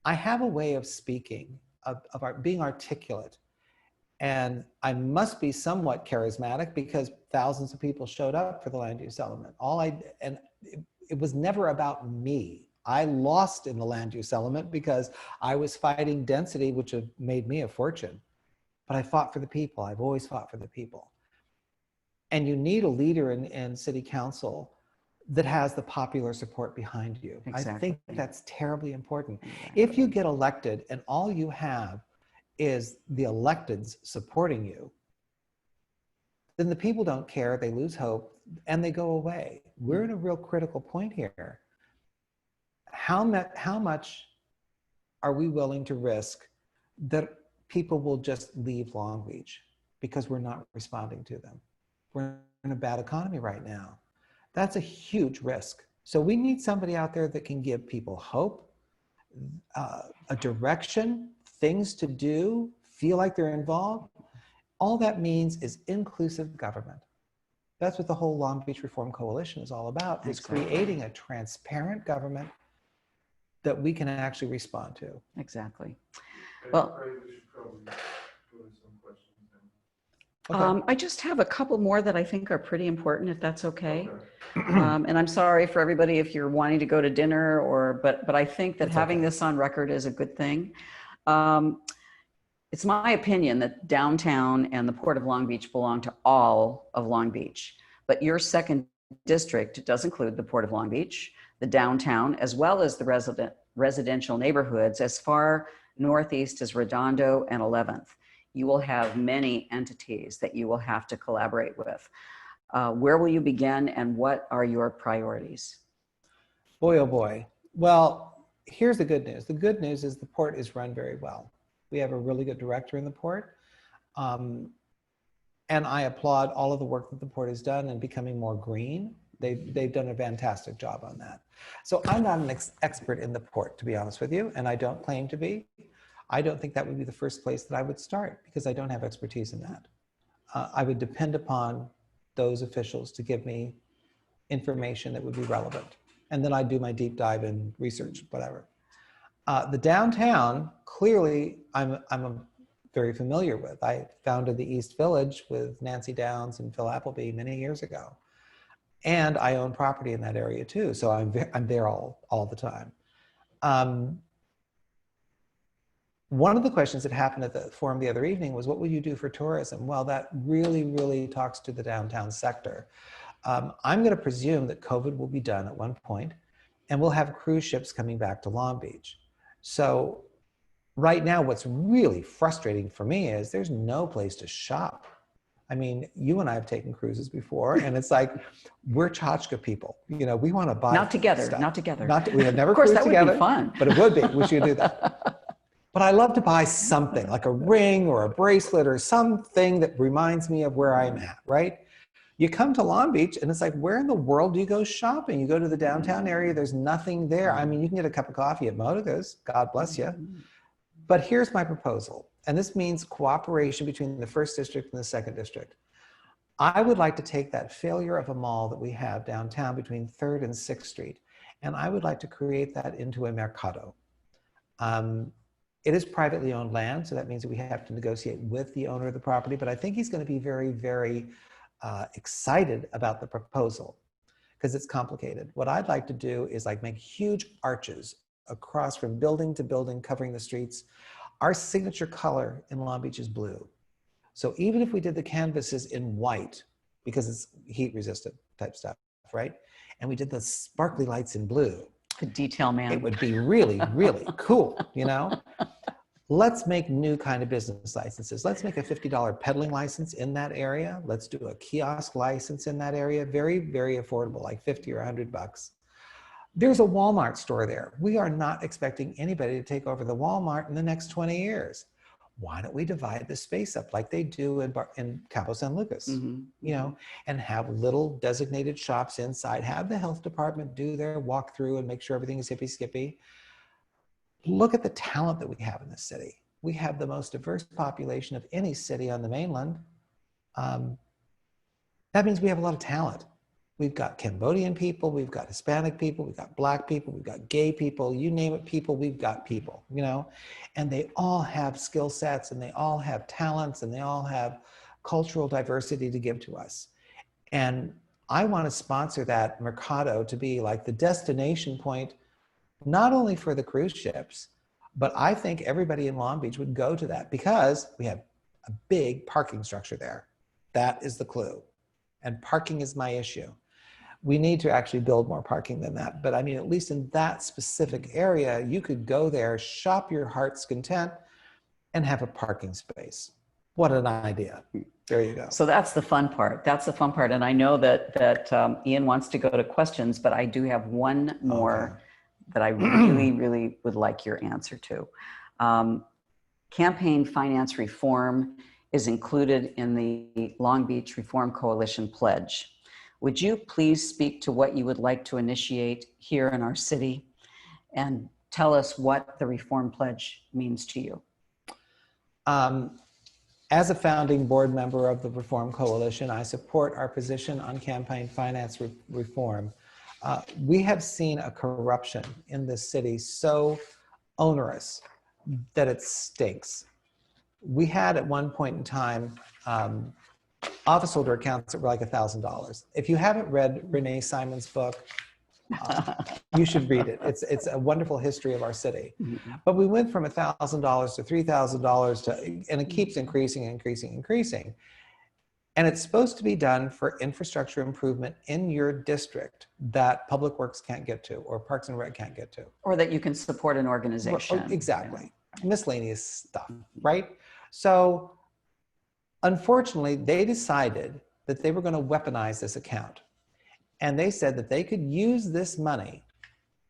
I have a way of speaking, of being articulate. And I must be somewhat charismatic because thousands of people showed up for the land use element. It was never about me. I lost in the land use element because I was fighting density, which have made me a fortune. But I fought for the people. I've always fought for the people. And you need a leader in city council that has the popular support behind you. Exactly. I think that's terribly important. Exactly. If you get elected and all you have is the electeds supporting you, then the people don't care, they lose hope, and they go away. We're in a real critical point here. How much are we willing to risk that people will just leave Long Beach because we're not responding to them? We're in a bad economy right now. That's a huge risk. So we need somebody out there that can give people hope, a direction, things to do, feel like they're involved. All that means is inclusive government. That's what the whole Long Beach Reform Coalition is all about, is creating a transparent government that we can actually respond to. Exactly. Well, Okay. I just have a couple more that I think are pretty important, if that's okay. And I'm sorry for everybody if you're wanting to go to dinner, but I think that That's having okay. this on record is a good thing. It's my opinion that downtown and the Port of Long Beach belong to all of Long Beach, but your 2nd District does include the Port of Long Beach, the downtown, as well as the residential neighborhoods as far northeast as Redondo and 11th. You will have many entities that you will have to collaborate with. Where will you begin and what are your priorities? Boy, oh boy. Well, here's the good news. The good news is the port is run very well. We have a really good director in the port. And I applaud all of the work that the port has done in becoming more green. They've done a fantastic job on that. So I'm not an expert in the port, to be honest with you, and I don't claim to be. I don't think that would be the first place that I would start because I don't have expertise in that. I would depend upon those officials to give me information that would be relevant. And then I'd do my deep dive in research, whatever. The downtown, clearly, I'm very familiar with. I founded the East Village with Nancy Downs and Phil Appleby many years ago. And I own property in that area too. So I'm there all the time. One of the questions that happened at the forum the other evening was, what will you do for tourism? Well, that really, really talks to the downtown sector. I'm going to presume that COVID will be done at one point, and we'll have cruise ships coming back to Long Beach. So right now, what's really frustrating for me is there's no place to shop. I mean, you and I have taken cruises before, and it's like, we're tchotchke people. You know, we want to buy Not together, stuff. not together. We have never Of course, cruised that would together, be fun. but it would be. We should do that. But I love to buy something like a ring or a bracelet or something that reminds me of where I'm at, right? You come to Long Beach and it's like, where in the world do you go shopping? You go to the downtown area, there's nothing there. I mean, you can get a cup of coffee at Modica's, God bless you. But here's my proposal. And this means cooperation between the 1st District and the 2nd District. I would like to take that failure of a mall that we have downtown between 3rd and 6th Street, and I would like to create that into a mercado. It is privately owned land, so that means that we have to negotiate with the owner of the property, but I think he's going to be very, very excited about the proposal because it's complicated. What I'd like to do is like make huge arches across from building to building, covering the streets. Our signature color in Long Beach is blue. So even if we did the canvases in white, because it's heat resistant type stuff, right? And we did the sparkly lights in blue, The detail man. it would be really, really cool, you know? Let's make new kind of business licenses. Let's make a $50 peddling license in that area. Let's do a kiosk license in that area. Very, very affordable, like 50 or 100 bucks. There's a Walmart store there. We are not expecting anybody to take over the Walmart in the next 20 years. Why don't we divide the space up like they do in Cabo San Lucas, you know, and have little designated shops inside, have the health department do their walkthrough and make sure everything is hippy skippy. Look at the talent that we have in this city. We have the most diverse population of any city on the mainland. That means we have a lot of talent. We've got Cambodian people, we've got Hispanic people, we've got Black people, we've got gay people, you name it, people, we've got people, you know? And they all have skill sets and they all have talents and they all have cultural diversity to give to us. And I want to sponsor that mercado to be like the destination point, not only for the cruise ships, but I think everybody in Long Beach would go to that because we have a big parking structure there. That is the clue. And parking is my issue. We need to actually build more parking than that. But I mean, at least in that specific area, you could go there, shop your heart's content, and have a parking space. What an idea. There you go. So that's the fun part. That's the fun part. And I know that Ian wants to go to questions, but I do have one more that I really, really would like your answer to. Campaign finance reform is included in the Long Beach Reform Coalition pledge. Would you please speak to what you would like to initiate here in our city and tell us what the Reform Pledge means to you? As a founding board member of the Reform Coalition, I support our position on campaign finance reform. We have seen a corruption in this city so onerous that it stinks. We had at one point in time office holder accounts that were like $1,000. If you haven't read Renee Simon's book, you should read it. It's a wonderful history of our city. But we went from $1,000 to $3,000 to, and it keeps increasing, increasing, increasing. And it's supposed to be done for infrastructure improvement in your district that Public Works can't get to or Parks and Rec can't get to. Or that you can support an organization. Well, exactly. Miscellaneous stuff, right? So unfortunately, they decided that they were going to weaponize this account. And they said that they could use this money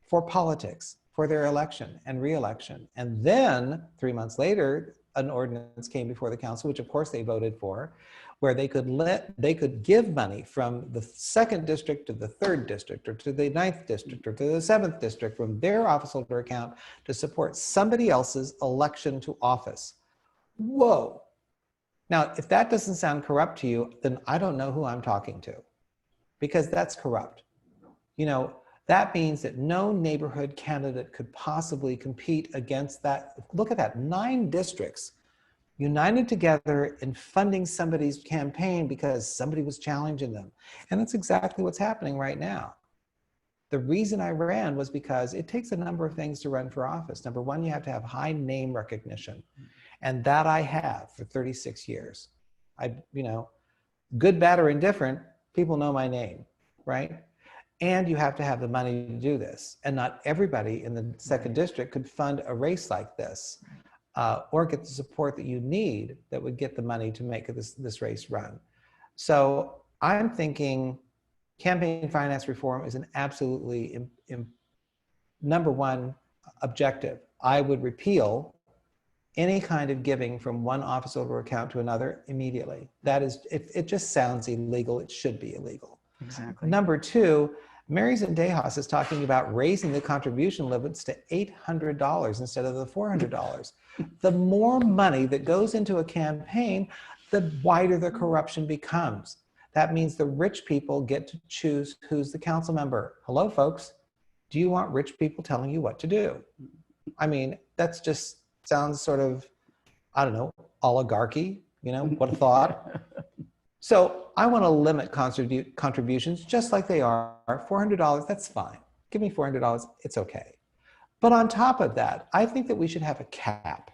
for politics, for their election and re-election. And then 3 months later, an ordinance came before the council, which of course they voted for, where they could give money from the 2nd district to the 3rd district or to the 9th district or to the 7th district from their office holder account to support somebody else's election to office. Whoa. Now, if that doesn't sound corrupt to you, then I don't know who I'm talking to, because that's corrupt. You know, that means that no neighborhood candidate could possibly compete against that. Look at that, 9 districts united together in funding somebody's campaign because somebody was challenging them. And that's exactly what's happening right now. The reason I ran was because it takes a number of things to run for office. Number one, you have to have high name recognition. And that I have for 36 years. Good, bad, or indifferent, people know my name, right? And you have to have the money to do this. And not everybody in the second district could fund a race like this or get the support that you need that would get the money to make this race run. So I'm thinking campaign finance reform is an absolutely number one objective. I would repeal any kind of giving from one office holder account to another immediately. That is, it just sounds illegal. It should be illegal. Exactly. Number two, Mary Zendejas is talking about raising the contribution limits to $800 instead of the $400. The more money that goes into a campaign, the wider the corruption becomes. That means the rich people get to choose who's the council member. Hello, folks. Do you want rich people telling you what to do? I mean, that's just sounds sort of, I don't know, oligarchy, what a thought. So I want to limit contributions just like they are. $400, that's fine. Give me $400, it's okay. But on top of that, I think that we should have a cap.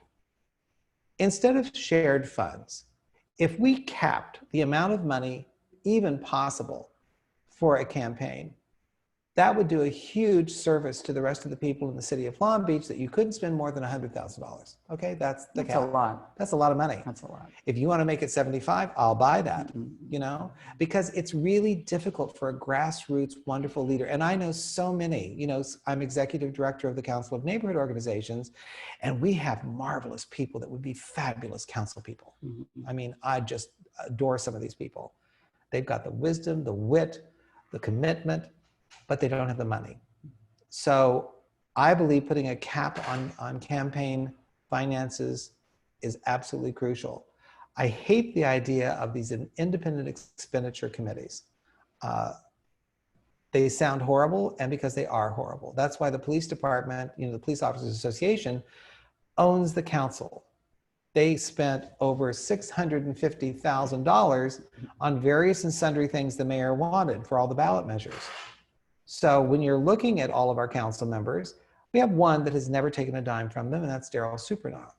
Instead of shared funds, if we capped the amount of money even possible for a campaign, that would do a huge service to the rest of the people in the city of Long Beach that you couldn't spend more than $100,000. Okay, that's the cap. That's a lot. That's a lot of money. That's a lot. If you want to make it 75, I'll buy that, because it's really difficult for a grassroots, wonderful leader. And I know so many, I'm executive director of the Council of Neighborhood Organizations, and we have marvelous people that would be fabulous council people. I mean, I just adore some of these people. They've got the wisdom, the wit, the commitment, but they don't have the money. So I believe putting a cap on campaign finances is absolutely crucial. I hate the idea of these independent expenditure committees. They sound horrible, and because they are horrible. That's why the police department, the Police Officers Association owns the council. They spent over $650,000 on various and sundry things the mayor wanted for all the ballot measures. So when you're looking at all of our council members, we have one that has never taken a dime from them, and that's Daryl Supernaw.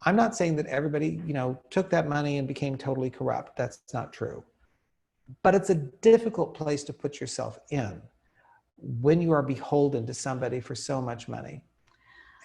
I'm not saying that everybody, took that money and became totally corrupt. That's not true. But it's a difficult place to put yourself in when you are beholden to somebody for so much money.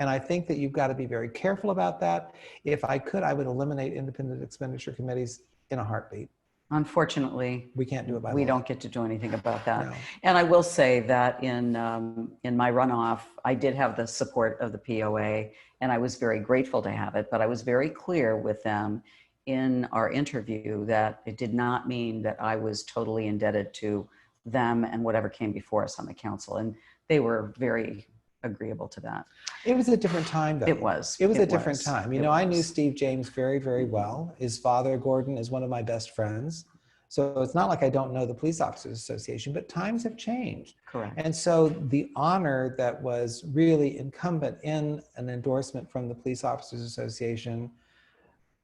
And I think that you've got to be very careful about that. If I could, I would eliminate independent expenditure committees in a heartbeat. Unfortunately, we can't do it by we law. don't get to do anything about that. No. And I will say that in my runoff, I did have the support of the POA, and I was very grateful to have it, but I was very clear with them in our interview that it did not mean that I was totally indebted to them and whatever came before us on the council. And they were very agreeable to that. It was a different time, though. It was. It was a different time. I knew was. Steve James very, very well. His father, Gordon, is one of my best friends. So it's not like I don't know the Police Officers Association, but times have changed. Correct. And so the honor that was really incumbent in an endorsement from the Police Officers Association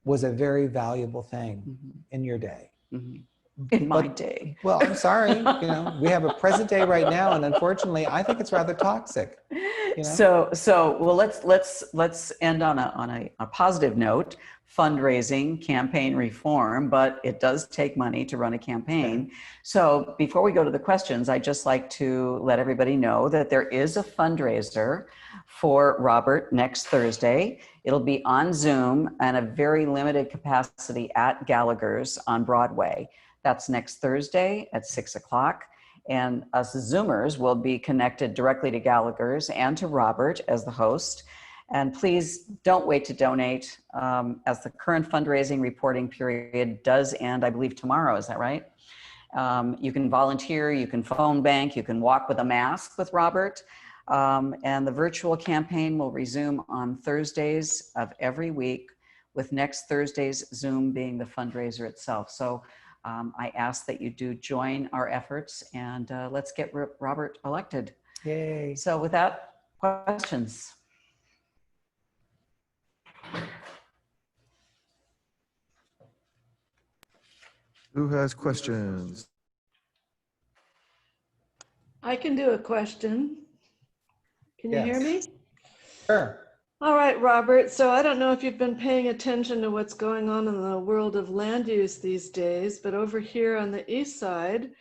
was a very valuable thing in your day. In my day. Well, I'm sorry, we have a present day right now, and unfortunately, I think it's rather toxic. So well, let's end on a positive note. Fundraising, campaign reform, but it does take money to run a campaign. So before we go to the questions, I'd just like to let everybody know that there is a fundraiser for Robert next Thursday. It'll be on Zoom and a very limited capacity at Gallagher's on Broadway. That's next Thursday at 6 o'clock. And us Zoomers will be connected directly to Gallagher's and to Robert as the host. And please don't wait to donate, as the current fundraising reporting period does end, I believe, tomorrow. Is that right? You can volunteer, you can phone bank, you can walk with a mask with Robert. And the virtual campaign will resume on Thursdays of every week, with next Thursday's Zoom being the fundraiser itself. So I ask that you do join our efforts, and let's get Robert elected. Yay. So with that, questions? Who has questions? I can do a question. Can you hear me? Yes. Sure. All right, Robert. So I don't know if you've been paying attention to what's going on in the world of land use these days, but over here on the east side,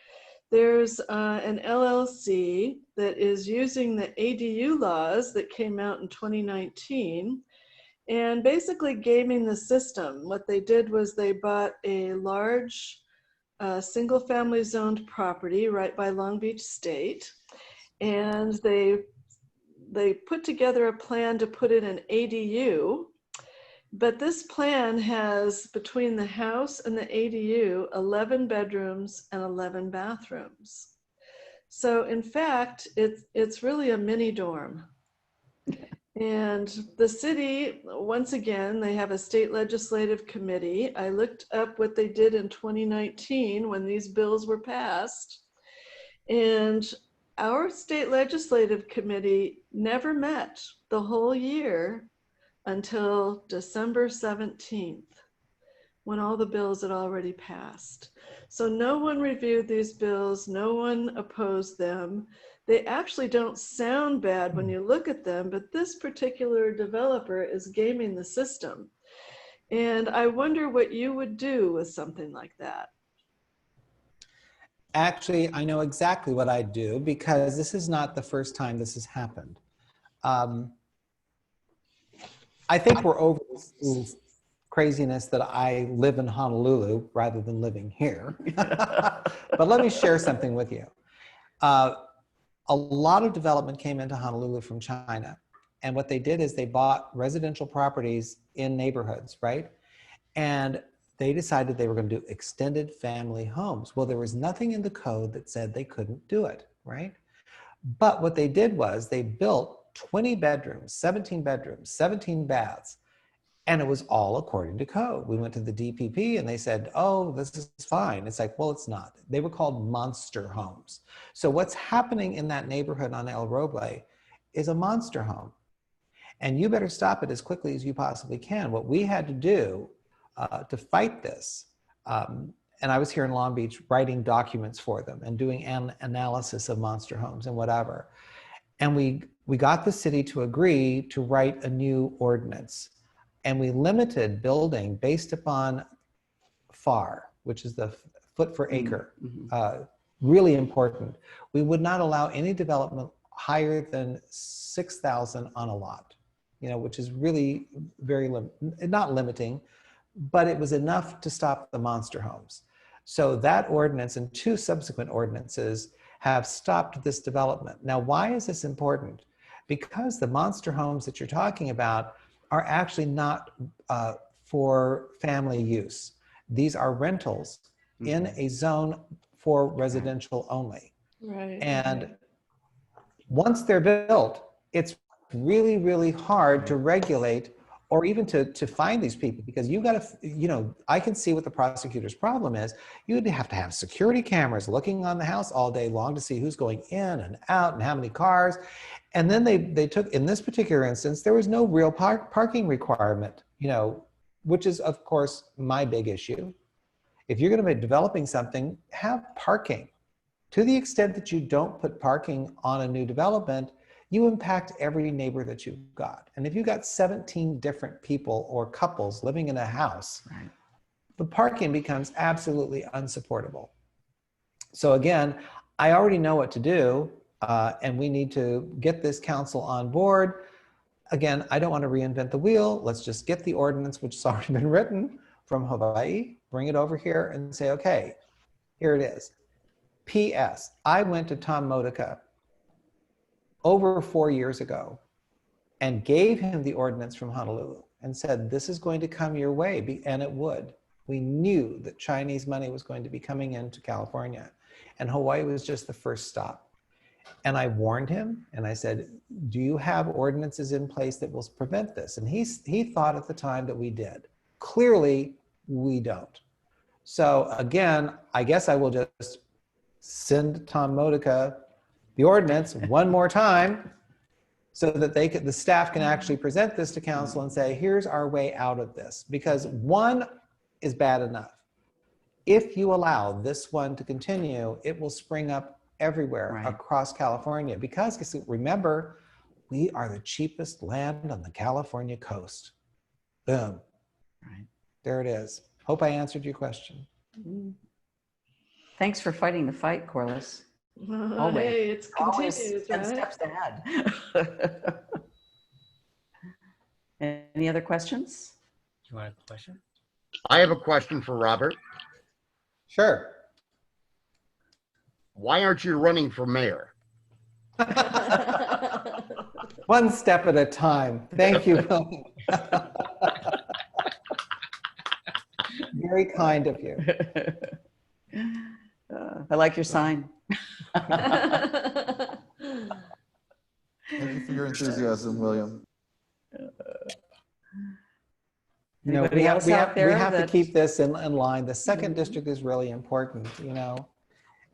there's an LLC that is using the ADU laws that came out in 2019 and basically gaming the system. What they did was they bought a large single family zoned property right by Long Beach State, and they put together a plan to put in an ADU, but this plan has, between the house and the ADU, 11 bedrooms and 11 bathrooms. So in fact, it's really a mini dorm. And the city, once again, they have a state legislative committee. I looked up what they did in 2019 when these bills were passed. And our state legislative committee never met the whole year until December 17th, when all the bills had already passed. So no one reviewed these bills, no one opposed them. They actually don't sound bad when you look at them, but this particular developer is gaming the system. And I wonder what you would do with something like that. Actually, I know exactly what I'd do because this is not the first time this has happened. I think we're over this craziness that I live in Honolulu rather than living here. But let me share something with you. A lot of development came into Honolulu from China. And what they did is they bought residential properties in neighborhoods, right? And they decided they were going to do extended family homes. Well, there was nothing in the code that said they couldn't do it, right? But what they did was they built 20 bedrooms, 17 baths, and it was all according to code. We went to the DPP and they said, oh, this is fine. It's like, well, it's not. They were called monster homes. So what's happening in that neighborhood on El Roble is a monster home. And you better stop it as quickly as you possibly can. What we had to do to fight this, and I was here in Long Beach writing documents for them and doing an analysis of monster homes and whatever. And we got the city to agree to write a new ordinance. And we limited building based upon FAR, which is the foot per acre, really important. We would not allow any development higher than 6,000 on a lot, which is really very, not limiting, but it was enough to stop the monster homes. So that ordinance and 2 subsequent ordinances have stopped this development. Now, why is this important? Because the monster homes that you're talking about are actually not for family use. These are rentals in a zone for residential only. Right. And once they're built, it's really, really hard to regulate or even to find these people, because you got to, I can see what the prosecutor's problem is. You'd have to have security cameras looking on the house all day long to see who's going in and out and how many cars. And then they took, in this particular instance, there was no real parking requirement, which is, of course, my big issue. If you're going to be developing something, have parking. To the extent that you don't put parking on a new development, you impact every neighbor that you've got. And if you've got 17 different people or couples living in a house, the parking becomes absolutely unsupportable. So again, I already know what to do, and we need to get this council on board. Again, I don't want to reinvent the wheel. Let's just get the ordinance, which has already been written from Hawaii, bring it over here and say, okay, here it is. P.S. I went to Tom Modica over 4 years ago and gave him the ordinance from Honolulu and said, this is going to come your way, and it would. We knew that Chinese money was going to be coming into California, and Hawaii was just the first stop. And I warned him and I said, do you have ordinances in place that will prevent this? And he thought at the time that we did. Clearly, we don't. So again, I guess I will just send Tom Modica the ordinance one more time so that the staff can actually present this to council and say, here's our way out of this. Because one is bad enough. If you allow this one to continue, it will spring up everywhere Right. across California because remember, we are the cheapest land on the California coast. Boom. Right. There it is. Hope I answered your question. Thanks for fighting the fight, Corliss. Always. Hey, it's Always continued, 10 right? steps ahead. Any other questions? Do you want a question? I have a question for Robert. Sure. Why aren't you running for mayor? One step at a time. Thank you, William. Very kind of you. I like your sign. Thank you for your enthusiasm, William. You know, Anybody we else out have there to that- keep this in line. The second district is really important, you know.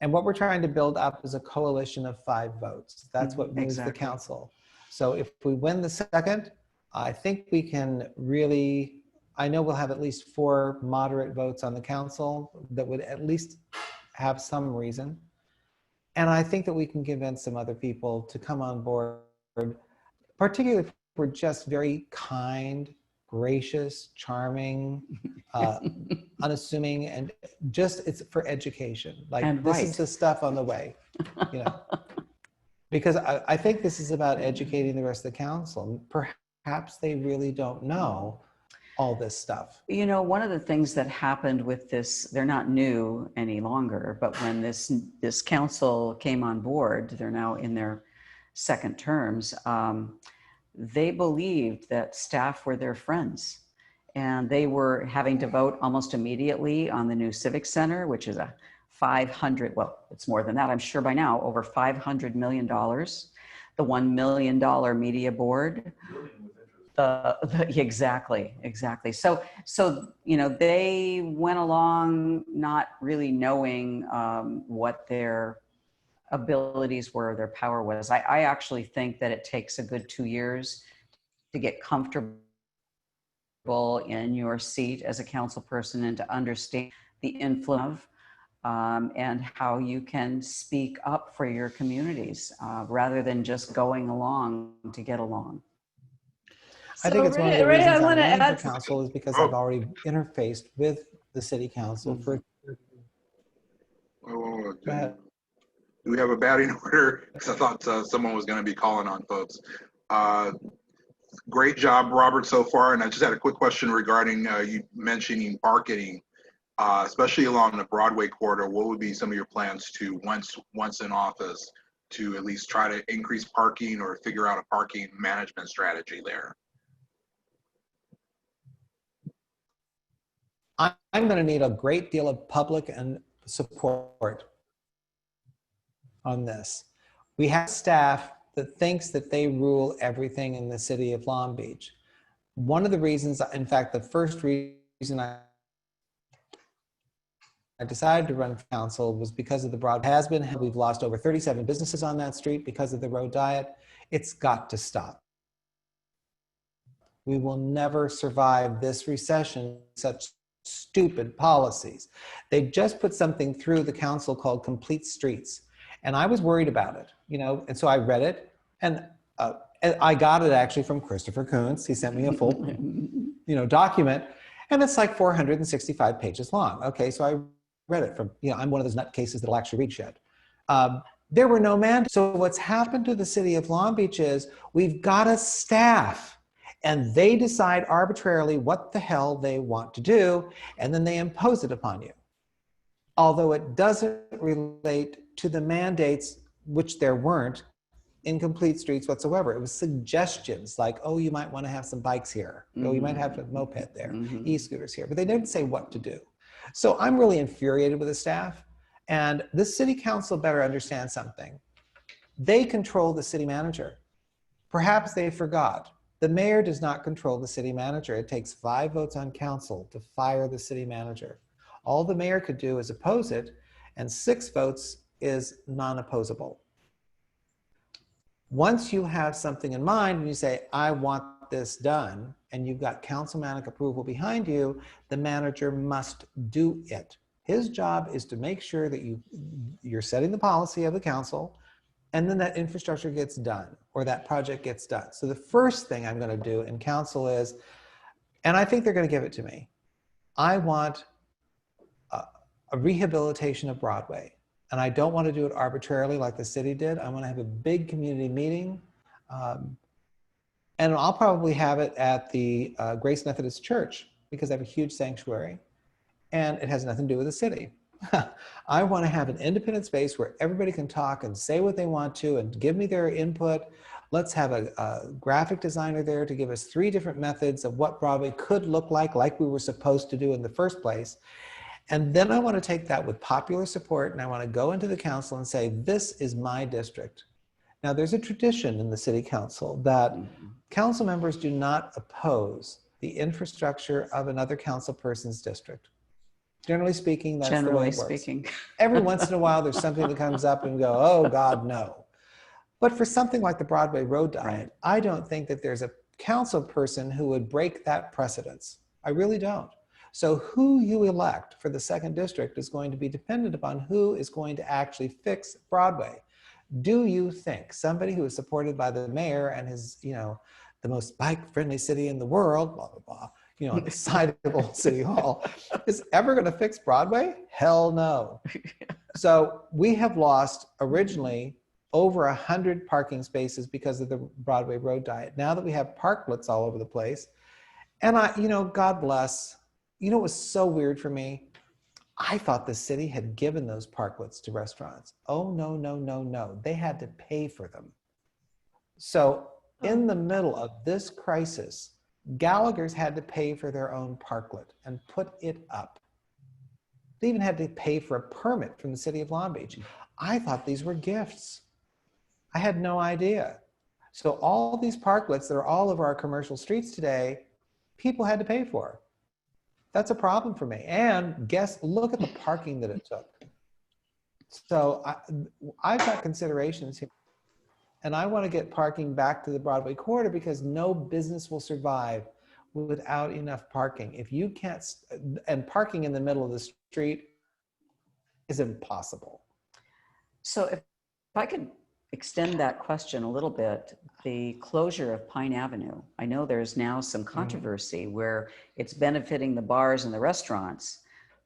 And what we're trying to build up is a coalition of 5 votes. That's what moves the Exactly. council. So if we win the second, I think we can really, I know we'll have at least 4 moderate votes on the council that would at least have some reason. And I think that we can convince some other people to come on board, particularly if we're just very kind, gracious, charming, unassuming, and just it's for education. Like And this right. is the stuff on the way, you know. Because I think this is about educating the rest of the council. Perhaps they really don't know all this stuff. You know, one of the things that happened with this, they're not new any longer, but when this council came on board, they're now in their second terms, they believed that staff were their friends. And they were having to vote almost immediately on the new Civic Center, which is a 500, well, it's more than that, I'm sure by now, over $500 million. The $1 million media board. Exactly. So, you know, they went along not really knowing what their abilities were, their power was. I actually think that it takes a good 2 years to get comfortable in your seat as a council person and to understand the influence and how you can speak up for your communities rather than just going along to get along. I think it's one of the Ray, reasons I I'm want to running for add. council is because Oh. I've already interfaced with the city council for. Oh, Go ahead. do we have a batting order? Because I thought someone was going to be calling on folks. Great job, Robert, so far. And I just had a quick question regarding you mentioning parking, especially along the Broadway corridor. What would be some of your plans to, once in office, to at least try to increase parking or figure out a parking management strategy there? I'm going to need a great deal of public and support on this. We have staff that thinks that they rule everything in the city of Long Beach. One of the reasons, in fact, the first reason I decided to run for council was because of the Broadway. We've lost over 37 businesses on that street because of the road diet. It's got to stop. We will never survive this recession, such stupid policies. They've just put something through the council called Complete Streets. And I was worried about it, you know, and so I read it and I got it actually from Christopher Kuntz. He sent me a full, you know, document and it's like 465 pages long. Okay, so I read it from, you know, I'm one of those nutcases that'll actually read shit. There were no mandates. So what's happened to the city of Long Beach is we've got a staff and they decide arbitrarily what the hell they want to do, and then they impose it upon you. Although it doesn't relate to the mandates, which there weren't, in Complete Streets whatsoever. It was suggestions like, oh, you might want to have some bikes here. Oh, you might have a moped there, e-scooters here, but they didn't say what to do. So I'm really infuriated with the staff, and this city council better understand something. They control the city manager. Perhaps they forgot. The mayor does not control the city manager. It takes 5 votes on council to fire the city manager. All the mayor could do is oppose it, and 6 votes is non-opposable. Once you have something in mind and you say, I want this done, and you've got councilmanic approval behind you, the manager must do it. His job is to make sure that you're setting the policy of the council, and then that infrastructure gets done or that project gets done. So the first thing I'm going to do in council is, and I think they're going to give it to me, I want a rehabilitation of Broadway. And I don't want to do it arbitrarily like the city did. I want to have a big community meeting. And I'll probably have it at the Grace Methodist Church because I have a huge sanctuary and it has nothing to do with the city. I want to have an independent space where everybody can talk and say what they want to and give me their input. Let's have a graphic designer there to give us 3 different methods of what Broadway could look like we were supposed to do in the first place. And then I want to take that with popular support and I want to go into the council and say, this is my district. Now there's a tradition in the city council that council members do not oppose the infrastructure of another council person's district. Generally speaking, that's the way it works. Every once in a while, there's something that comes up and go, oh God, no. But for something like the Broadway Road Diet, I don't think that there's a council person who would break that precedence. I really don't. So who you elect for the 2nd district is going to be dependent upon who is going to actually fix Broadway. Do you think somebody who is supported by the mayor and his, the most bike-friendly city in the world, blah, blah, blah, on the side of Old City Hall, is ever going to fix Broadway? Hell no. So we have lost originally over 100 parking spaces because of the Broadway Road Diet. Now that we have parklets all over the place, and God bless, it was so weird for me. I thought the city had given those parklets to restaurants. Oh, no, no, no, no. They had to pay for them. So in the middle of this crisis, Gallagher's had to pay for their own parklet and put it up. They even had to pay for a permit from the city of Long Beach. I thought these were gifts. I had no idea. So all these parklets that are all over our commercial streets today, people had to pay for. That's a problem for me. And look at the parking that it took. So I've got considerations here. And I want to get parking back to the Broadway corridor because no business will survive without enough parking. If you can't, and parking in the middle of the street is impossible. So if I could extend that question a little bit, the closure of Pine Avenue, I know there's now some controversy where it's benefiting the bars and the restaurants,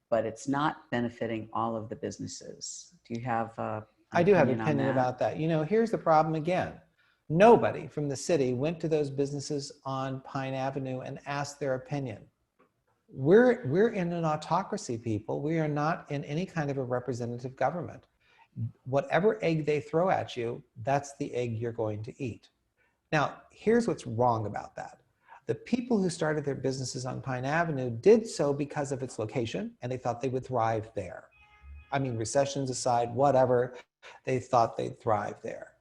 but it's not benefiting all of the businesses. Do you have I do have an opinion about that. Here's the problem again. Nobody from the city went to those businesses on Pine Avenue and asked their opinion. We're in an autocracy, people. We are not in any kind of a representative government. Whatever egg they throw at you, that's the egg you're going to eat. Now, here's what's wrong about that. The people who started their businesses on Pine Avenue did so because of its location, and they thought they would thrive there. I mean, recessions aside, whatever, they thought they'd thrive there.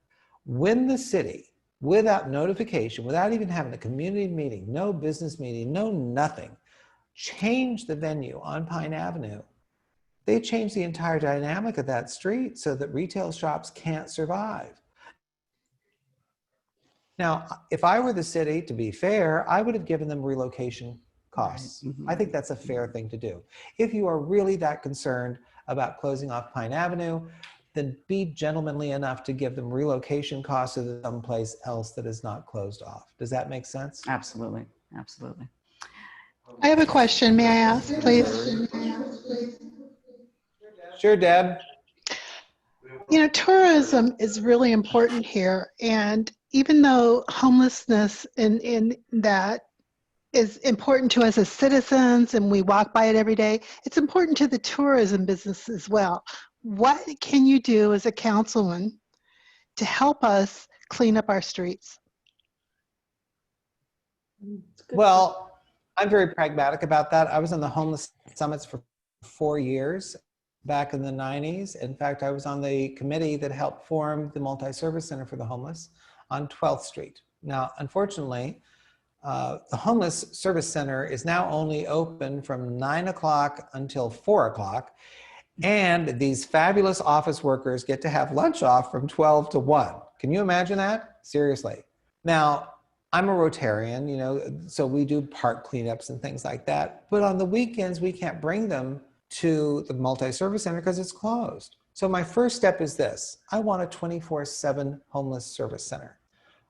When the city, without notification, without even having a community meeting, no business meeting, no nothing, changed the venue on Pine Avenue, they changed the entire dynamic of that street so that retail shops can't survive. Now, if I were the city, to be fair, I would have given them relocation costs. Right. Mm-hmm. I think that's a fair thing to do. If you are really that concerned about closing off Pine Avenue, then be gentlemanly enough to give them relocation costs to someplace else that is not closed off. Does that make sense? Absolutely, absolutely. I have a question. May I ask, please? Sure, Deb. Tourism is really important here. And even though homelessness in that is important to us as citizens and we walk by it every day, it's important to the tourism business as well. What can you do as a councilman to help us clean up our streets? Well, I'm very pragmatic about that. I was on the homeless summits for 4 years back in the 90s. In fact, I was on the committee that helped form the multi-service center for the homeless on 12th Street. Now, unfortunately, the homeless service center is now only open from 9 o'clock until 4 o'clock. And these fabulous office workers get to have lunch off from 12 to 1. Can you imagine that? Seriously. Now, I'm a Rotarian, so we do park cleanups and things like that. But on the weekends, we can't bring them to the multi-service center because it's closed. So my first step is this. I want a 24/7 homeless service center.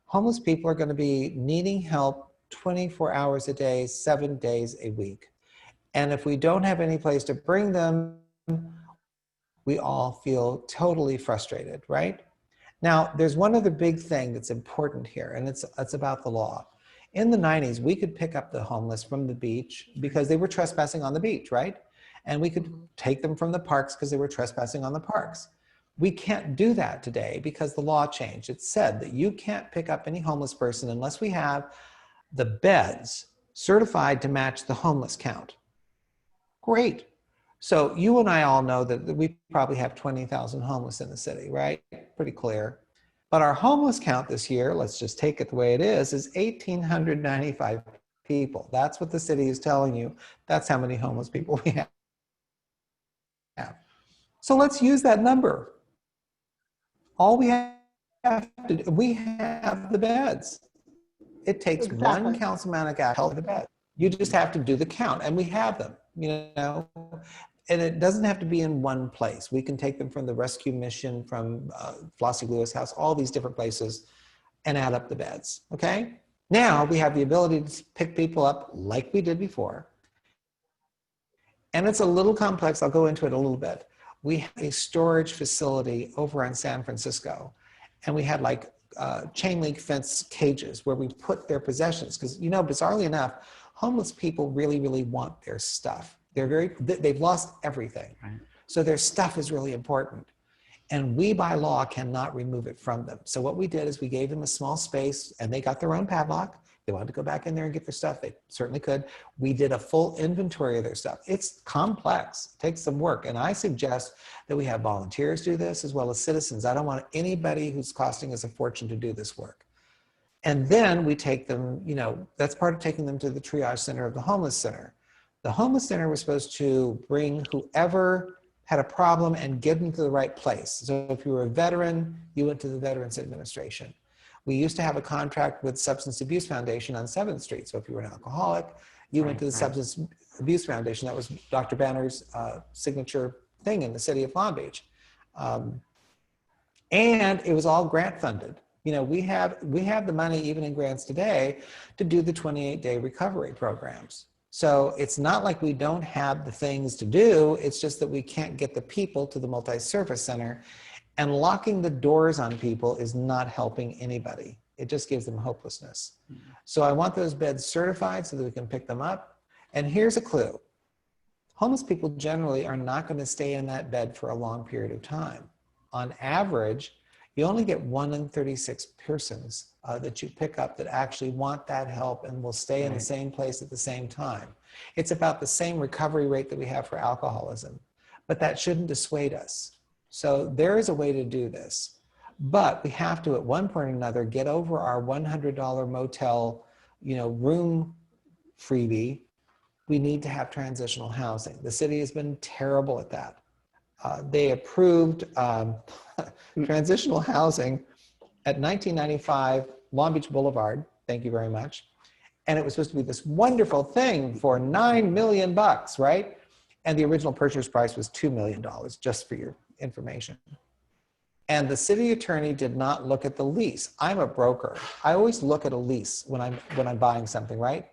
Homeless people are going to be needing help 24 hours a day, 7 days a week. And if we don't have any place to bring them, we all feel totally frustrated, right? Now, there's one other big thing that's important here, and it's about the law. In the 90s, we could pick up the homeless from the beach because they were trespassing on the beach, right? And we could take them from the parks because they were trespassing on the parks. We can't do that today because the law changed. It said that you can't pick up any homeless person unless we have the beds certified to match the homeless count. Great. So you and I all know that we probably have 20,000 homeless in the city, right? Pretty clear. But our homeless count this year, let's just take it the way it is 1,895 people. That's what the city is telling you. That's how many homeless people we have. So let's use that number. All we have to do, we have the beds. It takes one councilmanic act to the bed. You just have to do the count, and we have them, you know. And it doesn't have to be in one place. We can take them from the rescue mission, from Flossie Lewis House, all these different places, and add up the beds, okay? Now we have the ability to pick people up like we did before. And it's a little complex. I'll go into it a little bit. We have a storage facility over in San Francisco, and we had like chain link fence cages where we put their possessions, because, you know, bizarrely enough, homeless people really, really want their stuff. They've lost everything. Right. So their stuff is really important. And we, by law, cannot remove it from them. So what we did is we gave them a small space, and they got their own padlock. They wanted to go back in there and get their stuff. They certainly could. We did a full inventory of their stuff. It's complex, it takes some work. And I suggest that we have volunteers do this as well as citizens. I don't want anybody who's costing us a fortune to do this work. And then we take them, you know, that's part of taking them to the triage center of the homeless center. The homeless center was supposed to bring whoever had a problem and get them to the right place. So if you were a veteran, you went to the Veterans Administration. We used to have a contract with Substance Abuse Foundation on 7th Street. So if you were an alcoholic, you went to the Substance Abuse Foundation. That was Dr. Banner's signature thing in the city of Long Beach. And it was all grant funded. You know, we have the money, even in grants today, to do the 28-day recovery programs. So it's not like we don't have the things to do, it's just that we can't get the people to the multi-service center, and locking the doors on people is not helping anybody. It just gives them hopelessness. So I want those beds certified so that we can pick them up. And here's a clue. Homeless people generally are not going to stay in that bed for a long period of time. On average, you only get 1 in 36 persons that you pick up that actually want that help and will stay in the same place at the same time. It's about the same recovery rate that we have for alcoholism, but that shouldn't dissuade us. So there is a way to do this, but we have to, at one point or another, get over our $100 motel, you know, room freebie. We need to have transitional housing. The city has been terrible at that. They approved transitional housing at 1995 Long Beach Boulevard. Thank you very much. And it was supposed to be this wonderful thing for $9 million, right? And the original purchase price was $2 million, just for your information. And the city attorney did not look at the lease. I'm a broker. I always look at a lease when I'm buying something, right?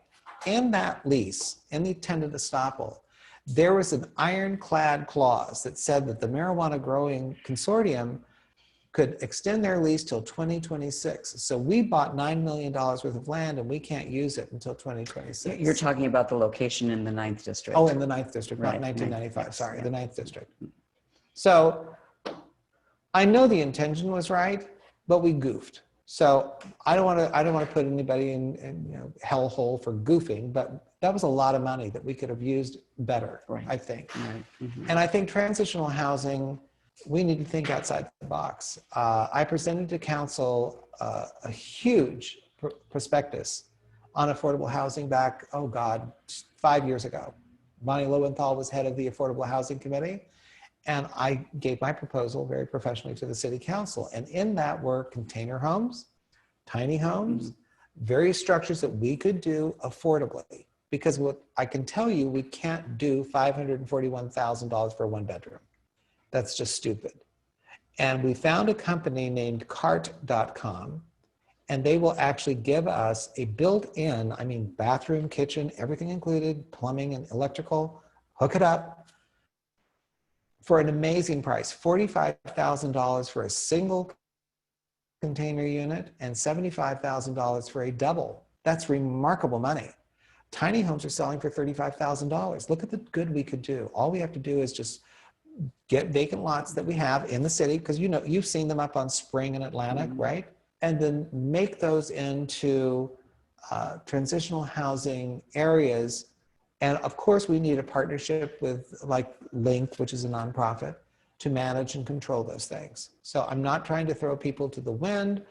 In that lease, in the intended estoppel, there was an ironclad clause that said that the marijuana growing consortium could extend their lease till 2026. So we bought $9 million worth of land and we can't use it until 2026. You're talking about the location in the 9th district. Oh, in the 9th district, not Right, 1995, yes, sorry, yeah. the 9th district. So I know the intention was right, but we goofed. So I don't want to put anybody in you know, hellhole for goofing, but that was a lot of money that we could have used better, Right. I think. Right. Mm-hmm. And I think transitional housing, we need to think outside the box. I presented to council a huge prospectus on affordable housing back, oh God, 5 years ago. Bonnie Lowenthal was head of the Affordable Housing Committee. And I gave my proposal very professionally to the city council. And in that were container homes, tiny homes, various structures that we could do affordably. because what I can tell you, we can't do $541,000 for a 1-bedroom. That's just stupid. And we found a company named cart.com, and they will actually give us a built-in, I mean, bathroom, kitchen, everything included, plumbing and electrical, hook it up for an amazing price, $45,000 for a single container unit and $75,000 for a double. That's remarkable money. Tiny homes are selling for $35,000. Look at the good we could do. All we have to do is just get vacant lots that we have in the city, because you know, you've seen them up on Spring and Atlantic, right? And then make those into transitional housing areas. And of course, we need a partnership with like Link, which is a nonprofit, to manage and control those things. So I'm not trying to throw people to the wind.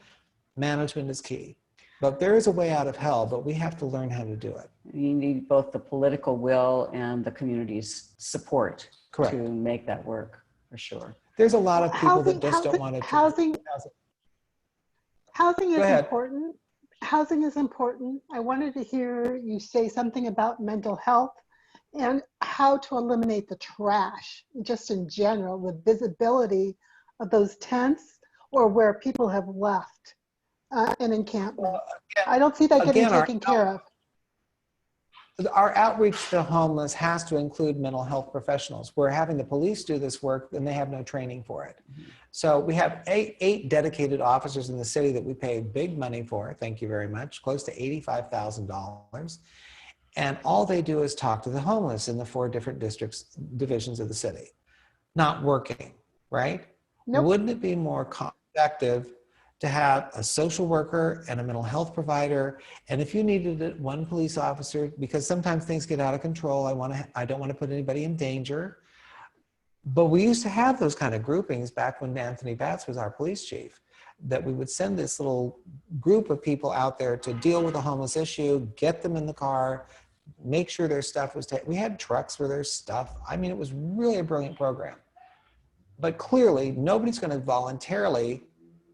Management is key. But there is a way out of hell, but we have to learn how to do it. You need both the political will and the community's support Correct. to make that work, for sure. There's a lot of people that just Housing- don't want to. Housing Go is ahead. important. Housing is important. I wanted to hear you say something about mental health and how to eliminate the trash, just in general, the visibility of those tents or where people have left an encampment. I don't see that getting Again, taken care of. Our outreach to homeless has to include mental health professionals. We're having the police do this work and they have no training for it. So we have eight dedicated officers in the city that we pay big money for, thank you very much, close to $85,000. And all they do is talk to the homeless in the 4 different divisions of the city. Not working, right? Nope. Wouldn't it be more effective to have a social worker and a mental health provider? And if you needed it, 1 police officer, because sometimes things get out of control. I don't want to put anybody in danger. But we used to have those kind of groupings back when Anthony Batts was our police chief, that we would send this little group of people out there to deal with the homeless issue, get them in the car, make sure their stuff was taken. We had trucks for their stuff. I mean, it was really a brilliant program. But clearly, nobody's going to voluntarily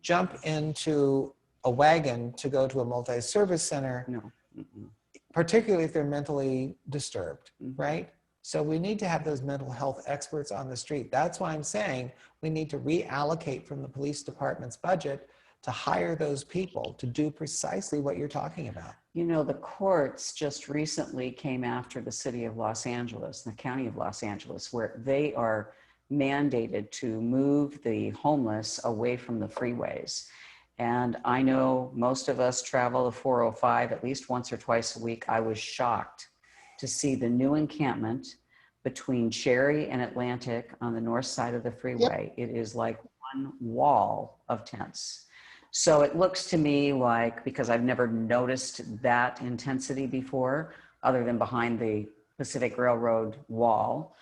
jump into a wagon to go to a multi-service center, No. particularly if they're mentally disturbed, right? So we need to have those mental health experts on the street. That's why I'm saying we need to reallocate from the police department's budget to hire those people to do precisely what you're talking about. You know, the courts just recently came after the city of Los Angeles, the county of Los Angeles, where they are mandated to move the homeless away from the freeways. And I know most of us travel the 405 at least once or twice a week. I was shocked to see the new encampment between Cherry and Atlantic on the north side of the freeway. It is like one wall of tents. So it looks to me like, because I've never noticed that intensity before, other than behind the Pacific Railroad wall,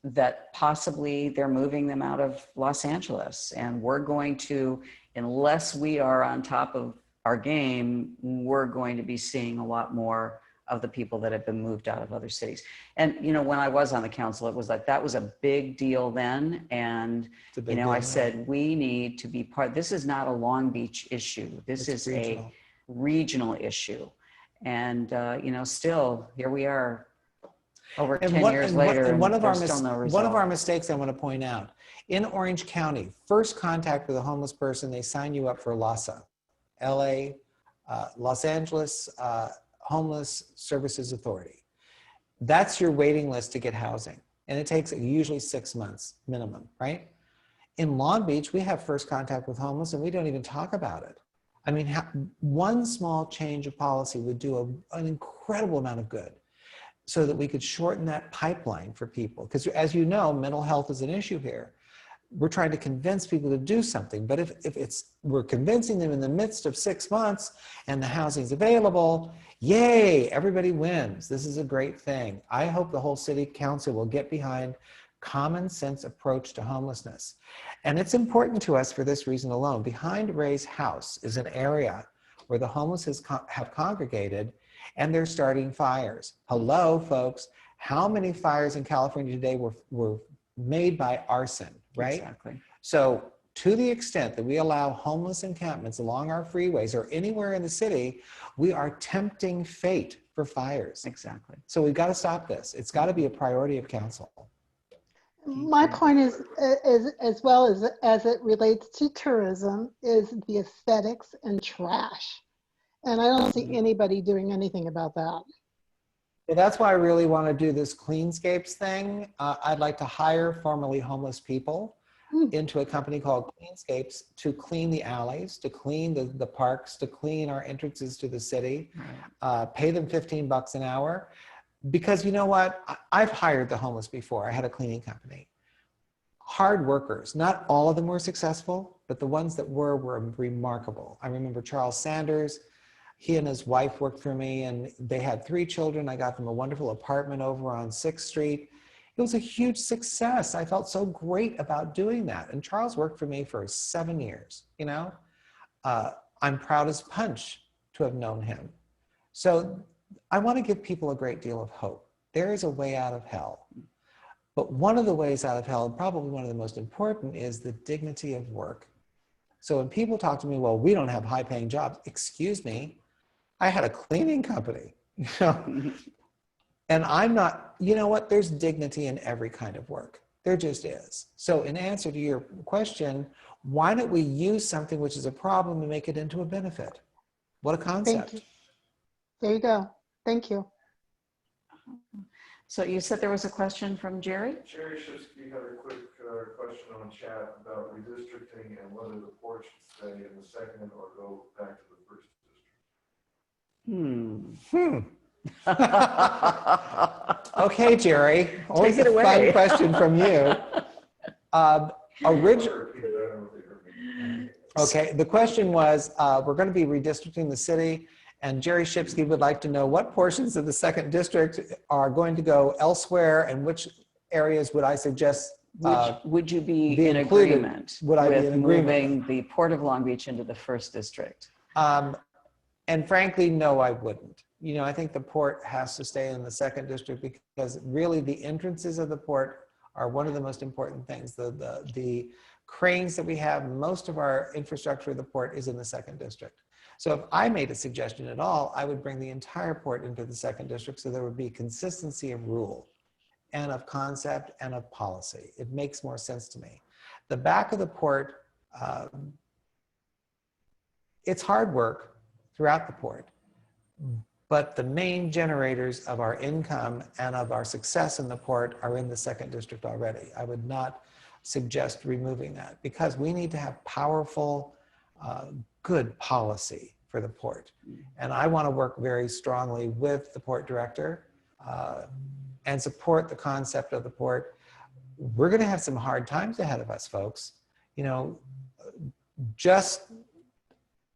that possibly they're moving them out of Los Angeles. And we're going to, unless we are on top of our game, we're going to be seeing a lot more of the people that have been moved out of other cities. And, you know, when I was on the council, it was like, that was a big deal then. And, you know, I said, we need to be part, this is not a Long Beach issue. This is a regional issue. And, you know, still, here we are over 10 years later, and one of our there's still no result. One of our mistakes I want to point out, in Orange County, first contact with a homeless person, they sign you up for LAHSA, LA, Los Angeles Homeless Services Authority. That's your waiting list to get housing. And it takes usually 6 months minimum, right? In Long Beach, we have first contact with homeless and we don't even talk about it. I mean, one small change of policy would do an incredible amount of good, so that we could shorten that pipeline for people. Because as you know, mental health is an issue here. We're trying to convince people to do something, but if we're convincing them in the midst of 6 months and the housing's available, yay, everybody wins. This is a great thing. I hope the whole city council will get behind common sense approach to homelessness. And it's important to us for this reason alone. Behind Ray's house is an area where the homeless have congregated, and they're starting fires. Hello, folks. How many fires in California today were made by arson, right? Exactly. So to the extent that we allow homeless encampments along our freeways or anywhere in the city, we are tempting fate for fires. Exactly. So we've got to stop this. It's got to be a priority of council. My point is, as well as it relates to tourism, is the aesthetics and trash. And I don't see anybody doing anything about that. Well, that's why I really want to do this Cleanscapes thing. I'd like to hire formerly homeless people into a company called Cleanscapes to clean the alleys, to clean the parks, to clean our entrances to the city, pay them $15 an hour. Because you know what? I've hired the homeless before. I had a cleaning company. Hard workers, not all of them were successful, but the ones that were remarkable. I remember Charles Sanders. He and his wife worked for me, and they had 3 children. I got them a wonderful apartment over on 6th Street. It was a huge success. I felt so great about doing that. And Charles worked for me for 7 years, you know? I'm proud as punch to have known him. So I want to give people a great deal of hope. There is a way out of hell. But one of the ways out of hell, and probably one of the most important, is the dignity of work. So when people talk to me, well, we don't have high-paying jobs. Excuse me. I had a cleaning company, you know, and I'm not, you know what, there's dignity in every kind of work. There just is. So in answer to your question, why don't we use something which is a problem and make it into a benefit? What a concept. Thank you. There you go. Thank you. So you said there was a question from Jerry? Jerry Shifsky had a quick question on chat about redistricting and whether the port should stay in the second or go back to the first district. Okay, Jerry. Always Take it a fun away. question from you. Okay, the question was, we're going to be redistricting the city, and Jerry Shipsky would like to know what portions of the second district are going to go elsewhere, and which areas would I suggest Would you be be in included? agreement Would I be with in agreement? moving the Port of Long Beach into the first district? And frankly, no, I wouldn't. You know, I think the port has to stay in the second district because really the entrances of the port are one of the most important things. The cranes that we have, most of our infrastructure of the port is in the second district. So if I made a suggestion at all, I would bring the entire port into the second district so there would be consistency of rule and of concept and of policy. It makes more sense to me. The back of the port, it's hard work throughout the port, but the main generators of our income and of our success in the port are in the second district already. I would not suggest removing that because we need to have powerful, good policy for the port. And I want to work very strongly with the port director and support the concept of the port. We're going to have some hard times ahead of us, folks. You know,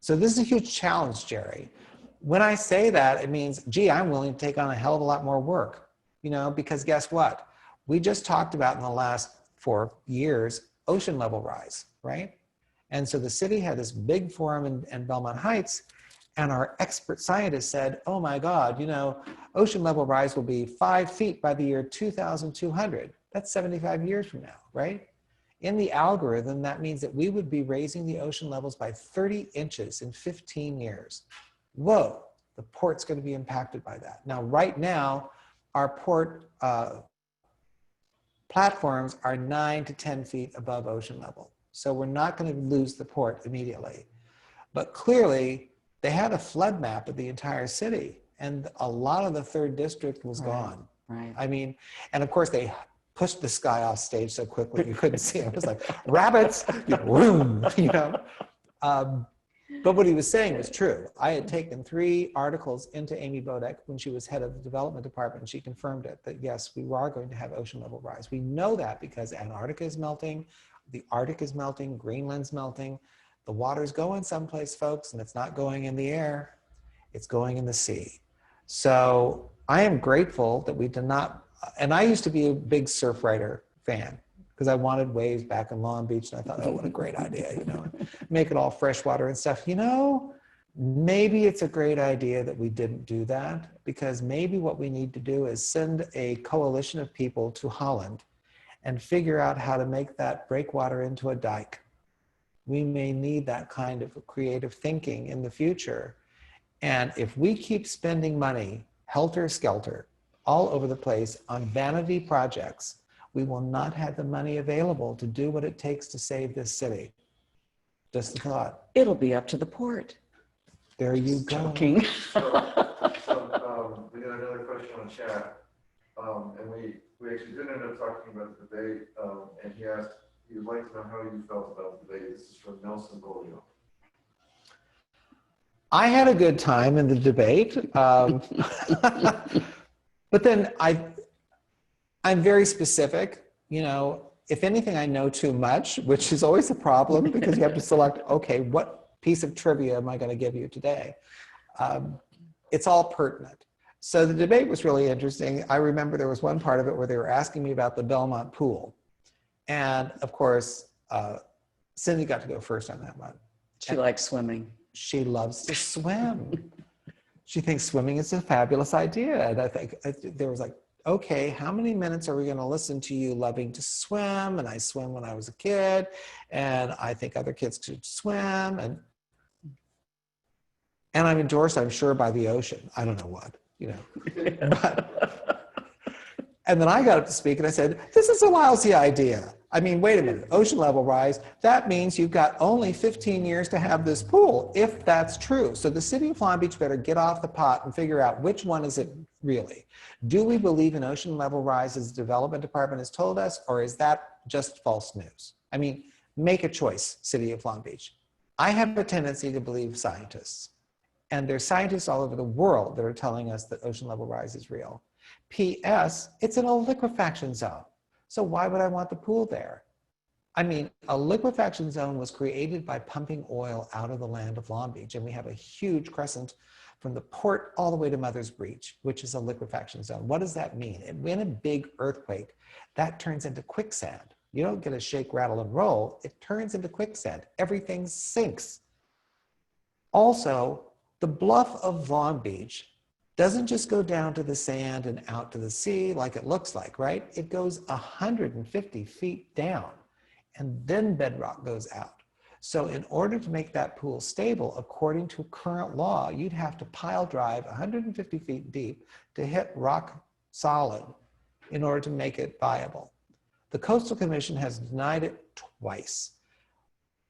so this is a huge challenge, Jerry. When I say that, it means, gee, I'm willing to take on a hell of a lot more work, you know, because guess what? We just talked about in the last 4 years, ocean level rise, right? And so the city had this big forum in Belmont Heights, and our expert scientists said, oh my God, you know, ocean level rise will be 5 feet by the year 2200. That's 75 years from now, right? In the algorithm, that means that we would be raising the ocean levels by 30 inches in 15 years. Whoa, the port's going to be impacted by that. Now, right now, our port platforms are 9 to 10 feet above ocean level. So we're not going to lose the port immediately. But clearly, they had a flood map of the entire city, and a lot of the third district was gone. Right. I mean, and of course, they pushed this guy off stage so quickly you couldn't see him. It was like rabbits, boom, you know. But what he was saying was true. I had taken 3 articles into Amy Bodek when she was head of the development department, and she confirmed it, that yes, we are going to have ocean level rise. We know that because Antarctica is melting, the Arctic is melting, Greenland's melting. The water's going someplace, folks, and it's not going in the air, it's going in the sea. So I am grateful that we did not, and I used to be a big surf rider fan because I wanted waves back in Long Beach, and I thought, oh, what a great idea, you know, make it all freshwater and stuff. You know, maybe it's a great idea that we didn't do that, because maybe what we need to do is send a coalition of people to Holland and figure out how to make that breakwater into a dike. We may need that kind of creative thinking in the future. And if we keep spending money helter-skelter all over the place on vanity projects, we will not have the money available to do what it takes to save this city. Just a thought. It'll be up to the port. There you go. Joking. We got another question on chat. And we actually did end up talking about the debate. And he asked, he would like to know how you felt about the debate. This is from Nelson Bolio. I had a good time in the debate. But then I'm very specific. You know, if anything, I know too much, which is always a problem because you have to select, okay, what piece of trivia am I going to give you today? It's all pertinent. So the debate was really interesting. I remember there was one part of it where they were asking me about the Belmont pool. And of course, Cindy got to go first on that one. She likes swimming. She loves to swim. She thinks swimming is a fabulous idea. And I think there was like, okay, how many minutes are we going to listen to you loving to swim? And I swam when I was a kid, and I think other kids should swim. And I'm endorsed, I'm sure, by the ocean. I don't know what, you know. And then I got up to speak and I said, this is a lousy idea. I mean, wait a minute, ocean level rise, that means you've got only 15 years to have this pool, if that's true. So the city of Long Beach better get off the pot and figure out which one is it really. Do we believe in ocean level rise as the development department has told us, or is that just false news? I mean, make a choice, city of Long Beach. I have a tendency to believe scientists, and there's scientists all over the world that are telling us that ocean level rise is real. P.S., it's in a liquefaction zone. So why would I want the pool there? I mean, a liquefaction zone was created by pumping oil out of the land of Long Beach, and we have a huge crescent from the port all the way to Mother's Breach, which is a liquefaction zone. What does that mean? In a big earthquake, that turns into quicksand. You don't get a shake, rattle, and roll. It turns into quicksand. Everything sinks. Also, the bluff of Long Beach doesn't just go down to the sand and out to the sea like it looks like, right? It goes 150 feet down, and then bedrock goes out. So in order to make that pool stable, according to current law, you'd have to pile drive 150 feet deep to hit rock solid in order to make it viable. The Coastal Commission has denied it twice.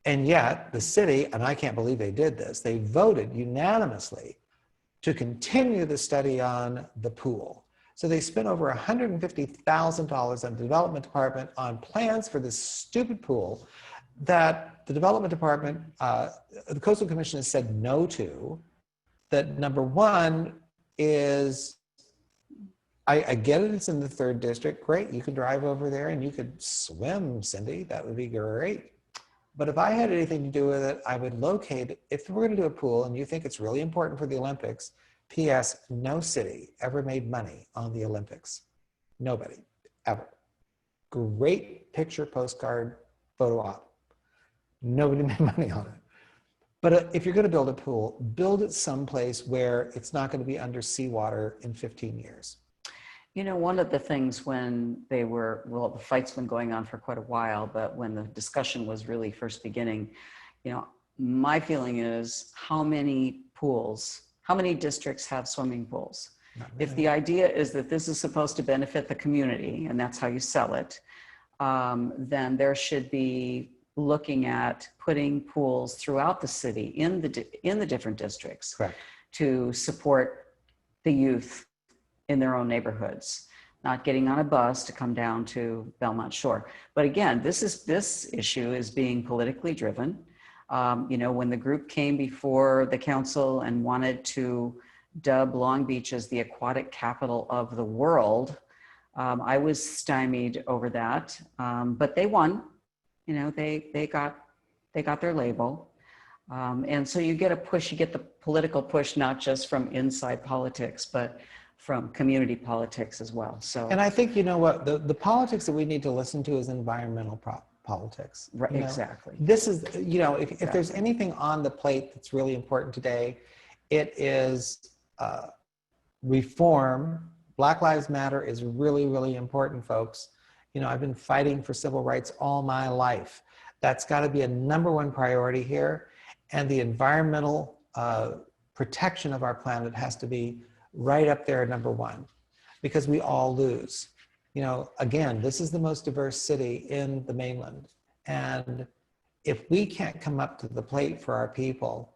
And yet the city, and I can't believe they did this, they voted unanimously to continue the study on the pool. So they spent over $150,000 on the development department on plans for this stupid pool that the development department, the Coastal Commission has said no to. That number one is, I get it, it's in the 3rd district, great, you can drive over there and you could swim, Cindy, that would be great. But if I had anything to do with it, I would locate it. If we're going to do a pool and you think it's really important for the Olympics, P.S., no city ever made money on the Olympics. Nobody, ever. Great picture postcard photo op. Nobody made money on it. But if you're going to build a pool, build it someplace where it's not going to be under seawater in 15 years. You know, one of the things when they were, well, the fight's been going on for quite a while, but when the discussion was really first beginning, you know, my feeling is how many pools, how many districts have swimming pools? If the idea is that this is supposed to benefit the community and that's how you sell it, then there should be looking at putting pools throughout the city in the different districts. Correct. To support the youth in their own neighborhoods, not getting on a bus to come down to Belmont Shore. But again, this issue is being politically driven. You know, when the group came before the council and wanted to dub Long Beach as the aquatic capital of the world, I was stymied over that, but they won. You know, they got their label. And so you get a push, you get the political push, not just from inside politics, but from community politics as well. So, and I think, you know what, the politics that we need to listen to is environmental politics. Right, you know? Exactly. This is, you know, if there's anything on the plate that's really important today, it is reform. Black Lives Matter is really, really important, folks. You know, I've been fighting for civil rights all my life. That's got to be a #1 priority here. And the environmental protection of our planet has to be right up there at number one, because we all lose. You know, again, this is the most diverse city in the mainland. And if we can't come up to the plate for our people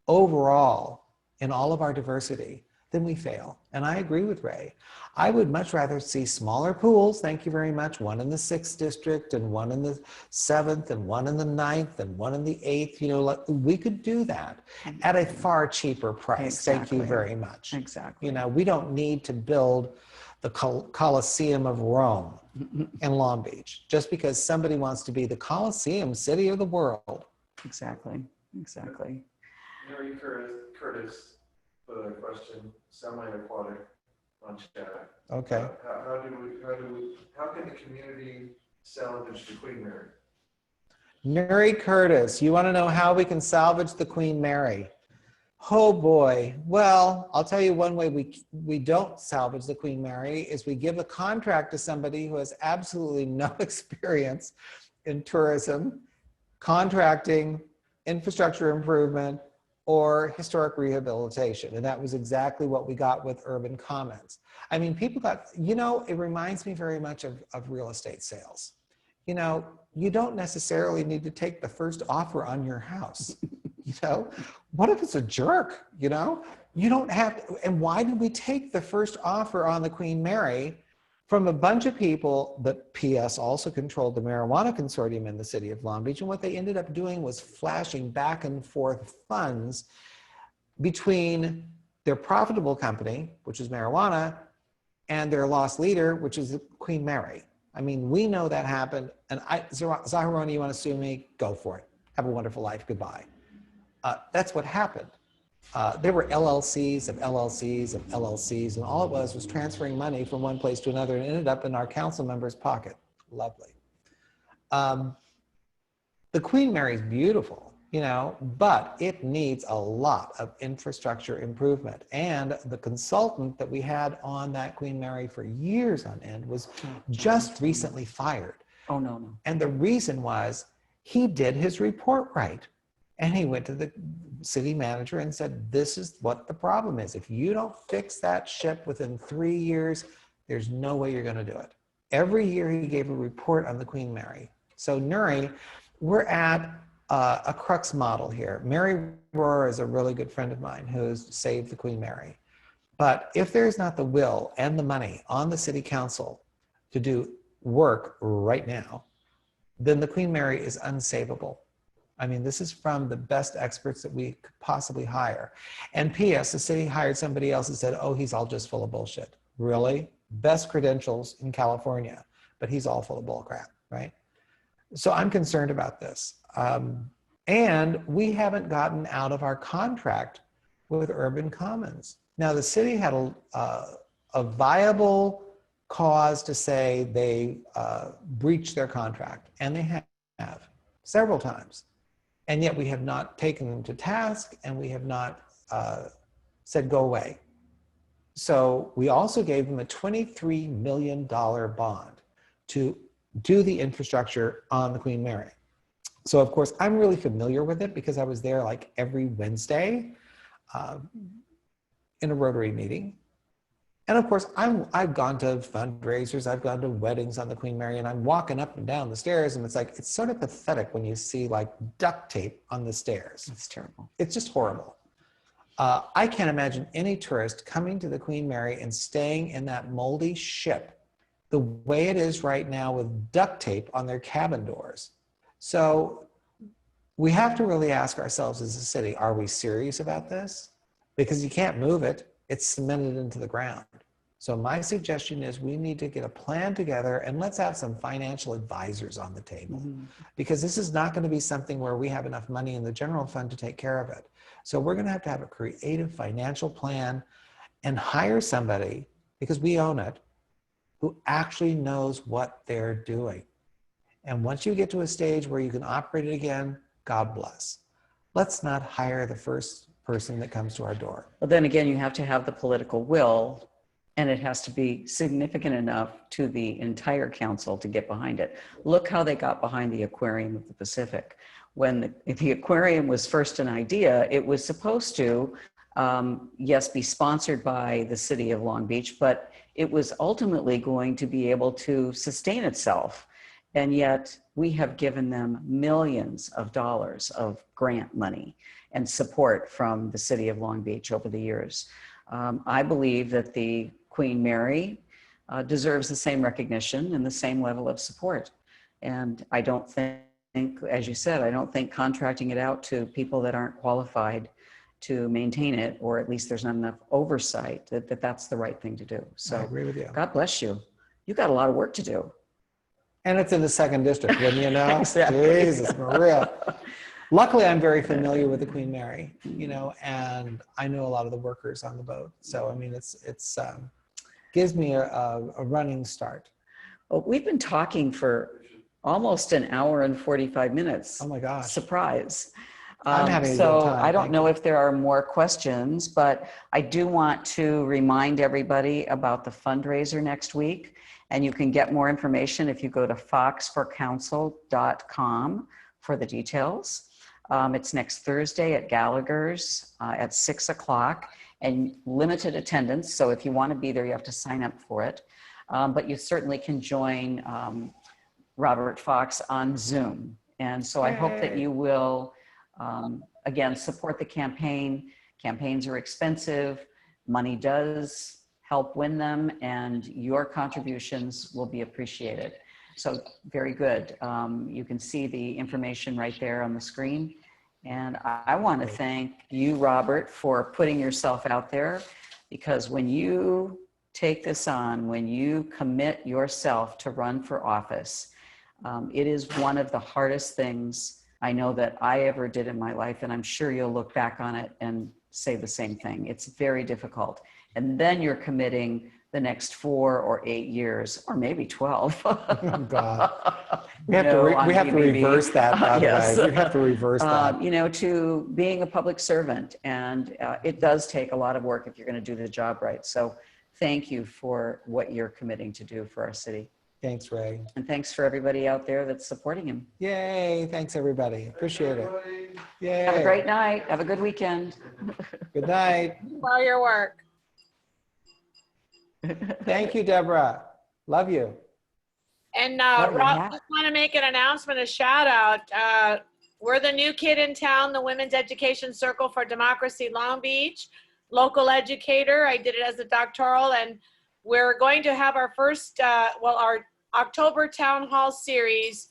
overall in all of our diversity, then we fail. And I agree with Ray. I would much rather see smaller pools, thank you very much, one in the 6th district and one in the 7th and one in the 9th and one in the 8th. You know, like, we could do that at a far cheaper price. Thank you Exactly. very much. Exactly. You know, we don't need to build the Colosseum of Rome in Long Beach just because somebody wants to be the Colosseum city of the world. Exactly. Exactly. Mary Curtis put a question, semi-aquatic on chat. Okay. How can the community salvage the Queen Mary? Mary Curtis, you want to know how we can salvage the Queen Mary? Oh boy. Well, I'll tell you one way we don't salvage the Queen Mary is we give a contract to somebody who has absolutely no experience in tourism, contracting, infrastructure improvement, or historic rehabilitation. And that was exactly what we got with Urban Commons. I mean, people got, you know, it reminds me very much of real estate sales. You know, you don't necessarily need to take the first offer on your house. You know, what if it's a jerk? You know, you don't have to. And why did we take the first offer on the Queen Mary from a bunch of people that PS also controlled the marijuana consortium in the city of Long Beach? And what they ended up doing was flashing back and forth funds between their profitable company, which is marijuana, and their lost leader, which is the Queen Mary. I mean, we know that happened. And Zaharoni, you want to sue me? Go for it. Have a wonderful life. Goodbye. That's what happened. There were LLCs of LLCs of LLCs, and all it was transferring money from one place to another and ended up in our council member's pocket. Lovely. The Queen Mary is beautiful, you know, but it needs a lot of infrastructure improvement. And the consultant that we had on that Queen Mary for years on end was just recently fired. Oh, no, no. And the reason was he did his report right. And he went to the city manager and said, this is what the problem is. If you don't fix that ship within 3 years, there's no way you're going to do it. Every year he gave a report on the Queen Mary. So Nuri, we're at a crux model here. Mary Rohrer is a really good friend of mine who's saved the Queen Mary. But if there's not the will and the money on the city council to do work right now, then the Queen Mary is unsavable. I mean, this is from the best experts that we could possibly hire. And P.S., the city hired somebody else and said, oh, he's all just full of bullshit. Really? Best credentials in California, but he's all full of bull crap, right? So I'm concerned about this. And we haven't gotten out of our contract with Urban Commons. Now, the city had a viable cause to say they breached their contract, and they have several times. And yet we have not taken them to task, and we have not said, go away. So we also gave them a $23 million bond to do the infrastructure on the Queen Mary. So of course, I'm really familiar with it because I was there like every Wednesday in a Rotary meeting. And of course, I've gone to fundraisers, I've gone to weddings on the Queen Mary, and I'm walking up and down the stairs, and it's like, it's sort of pathetic when you see like duct tape on the stairs. It's terrible. It's just horrible. I can't imagine any tourist coming to the Queen Mary and staying in that moldy ship the way it is right now with duct tape on their cabin doors. So we have to really ask ourselves as a city, are we serious about this? Because you can't move it. It's cemented into the ground. So my suggestion is we need to get a plan together, and let's have some financial advisors on the table, because this is not going to be something where we have enough money in the general fund to take care of it. So we're going to have a creative financial plan and hire somebody, because we own it, who actually knows what they're doing. And once you get to a stage where you can operate it again, God bless. Let's not hire the first person that comes to our door. Well, then again, you have to have the political will, and it has to be significant enough to the entire council to get behind it. Look how they got behind the Aquarium of the Pacific. When the aquarium was first an idea, it was supposed to yes, be sponsored by the city of Long Beach, but it was ultimately going to be able to sustain itself. And yet we have given them millions of dollars of grant money and support from the city of Long Beach over the years. I believe that the Queen Mary deserves the same recognition and the same level of support. And I don't think, as you said, I don't think contracting it out to people that aren't qualified to maintain it, or at least there's not enough oversight, that's the right thing to do. I So agree with you. God bless you. You got a lot of work to do. And it's in the 2nd district, wouldn't you know? Exactly. Jesus Maria. Luckily, I'm very familiar with the Queen Mary, you know, and I know a lot of the workers on the boat. So, I mean, it's gives me a running start. Well, we've been talking for almost an hour and 45 minutes. Oh my gosh. Surprise. I'm having a good So time. I don't Thank know you. if there are more questions, but I do want to remind everybody about the fundraiser next week. And you can get more information if you go to foxforcouncil.com for the details. It's next Thursday at Gallagher's at 6 o'clock and limited attendance. So if you want to be there, you have to sign up for it. But you certainly can join Robert Fox on Zoom. And so I hope that you will, again, support the campaign. Campaigns are expensive. Money does help win them, and your contributions will be appreciated. So very good. You can see the information right there on the screen. And I want to thank you, Robert, for putting yourself out there, because when you take this on, when you commit yourself to run for office, it is one of the hardest things I know that I ever did in my life. And I'm sure you'll look back on it and say the same thing. It's very difficult. And then you're committing the next 4 or 8 years, or maybe 12. Oh God. We have to reverse that, by the Yes. way. We have to reverse that. You know, to being a public servant. And it does take a lot of work if you're going to do the job right. So thank you for what you're committing to do for our city. Thanks, Ray. And thanks for everybody out there that's supporting him. Yay. Thanks, everybody. Appreciate it. Yay. Have a great night. Have a good weekend. Good night. For your work. Thank you, Deborah. Love you. And Oh, your Rob, hat. just want to make an announcement, a shout out. We're the new kid in town, the Women's Education Circle for Democracy Long Beach, local educator. I did it as a doctoral, and we're going to have our first, our October town hall series,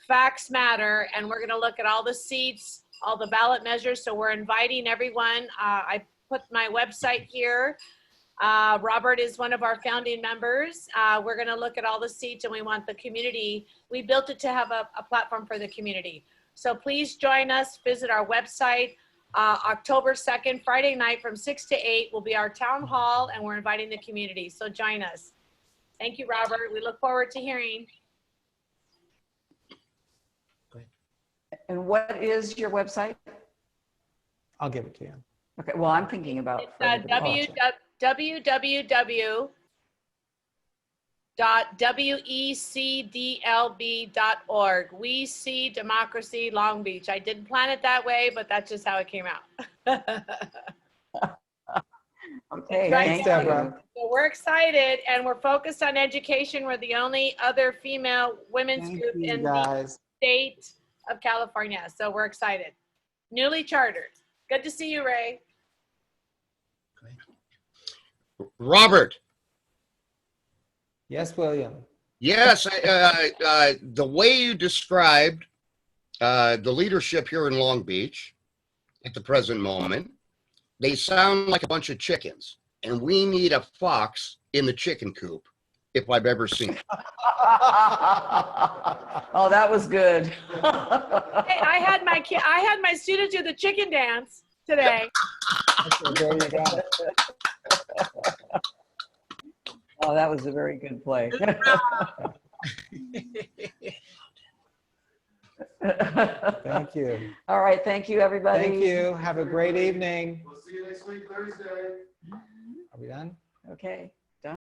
Facts Matter, and we're going to look at all the seats, all the ballot measures. So we're inviting everyone. I put my website here. Robert is one of our founding members. We're going to look at all the seats, and we want the community. We built it to have a platform for the community. So please join us, visit our website. October 2nd, Friday night from 6 to 8 will be our town hall, and we're inviting the community. So join us. Thank you, Robert. We look forward to hearing. And what is your website? I'll give it to you. Okay, well, I'm thinking about. It's for everybody to watch it. www.wecdlb.org. We See Democracy Long Beach. I didn't plan it that way, but that's just how it came out. Okay, Thanks, thank you. Deborah. So we're excited, and we're focused on education. We're the only other female women's Thank group you, in the guys. state of California. So we're excited. Newly chartered. Good to see you, Ray. Robert, Yes, William. yes, the way you described the leadership here in Long Beach at the present moment, they sound like a bunch of chickens, and we need a fox in the chicken coop, if I've ever seen it. Oh, that was good. Hey, I had my students do the chicken dance today. There you go. Oh, that was a very good play. Thank you. All right, thank you, everybody. Thank you. Have a great evening. We'll see you next week, Thursday. Are we done? Okay.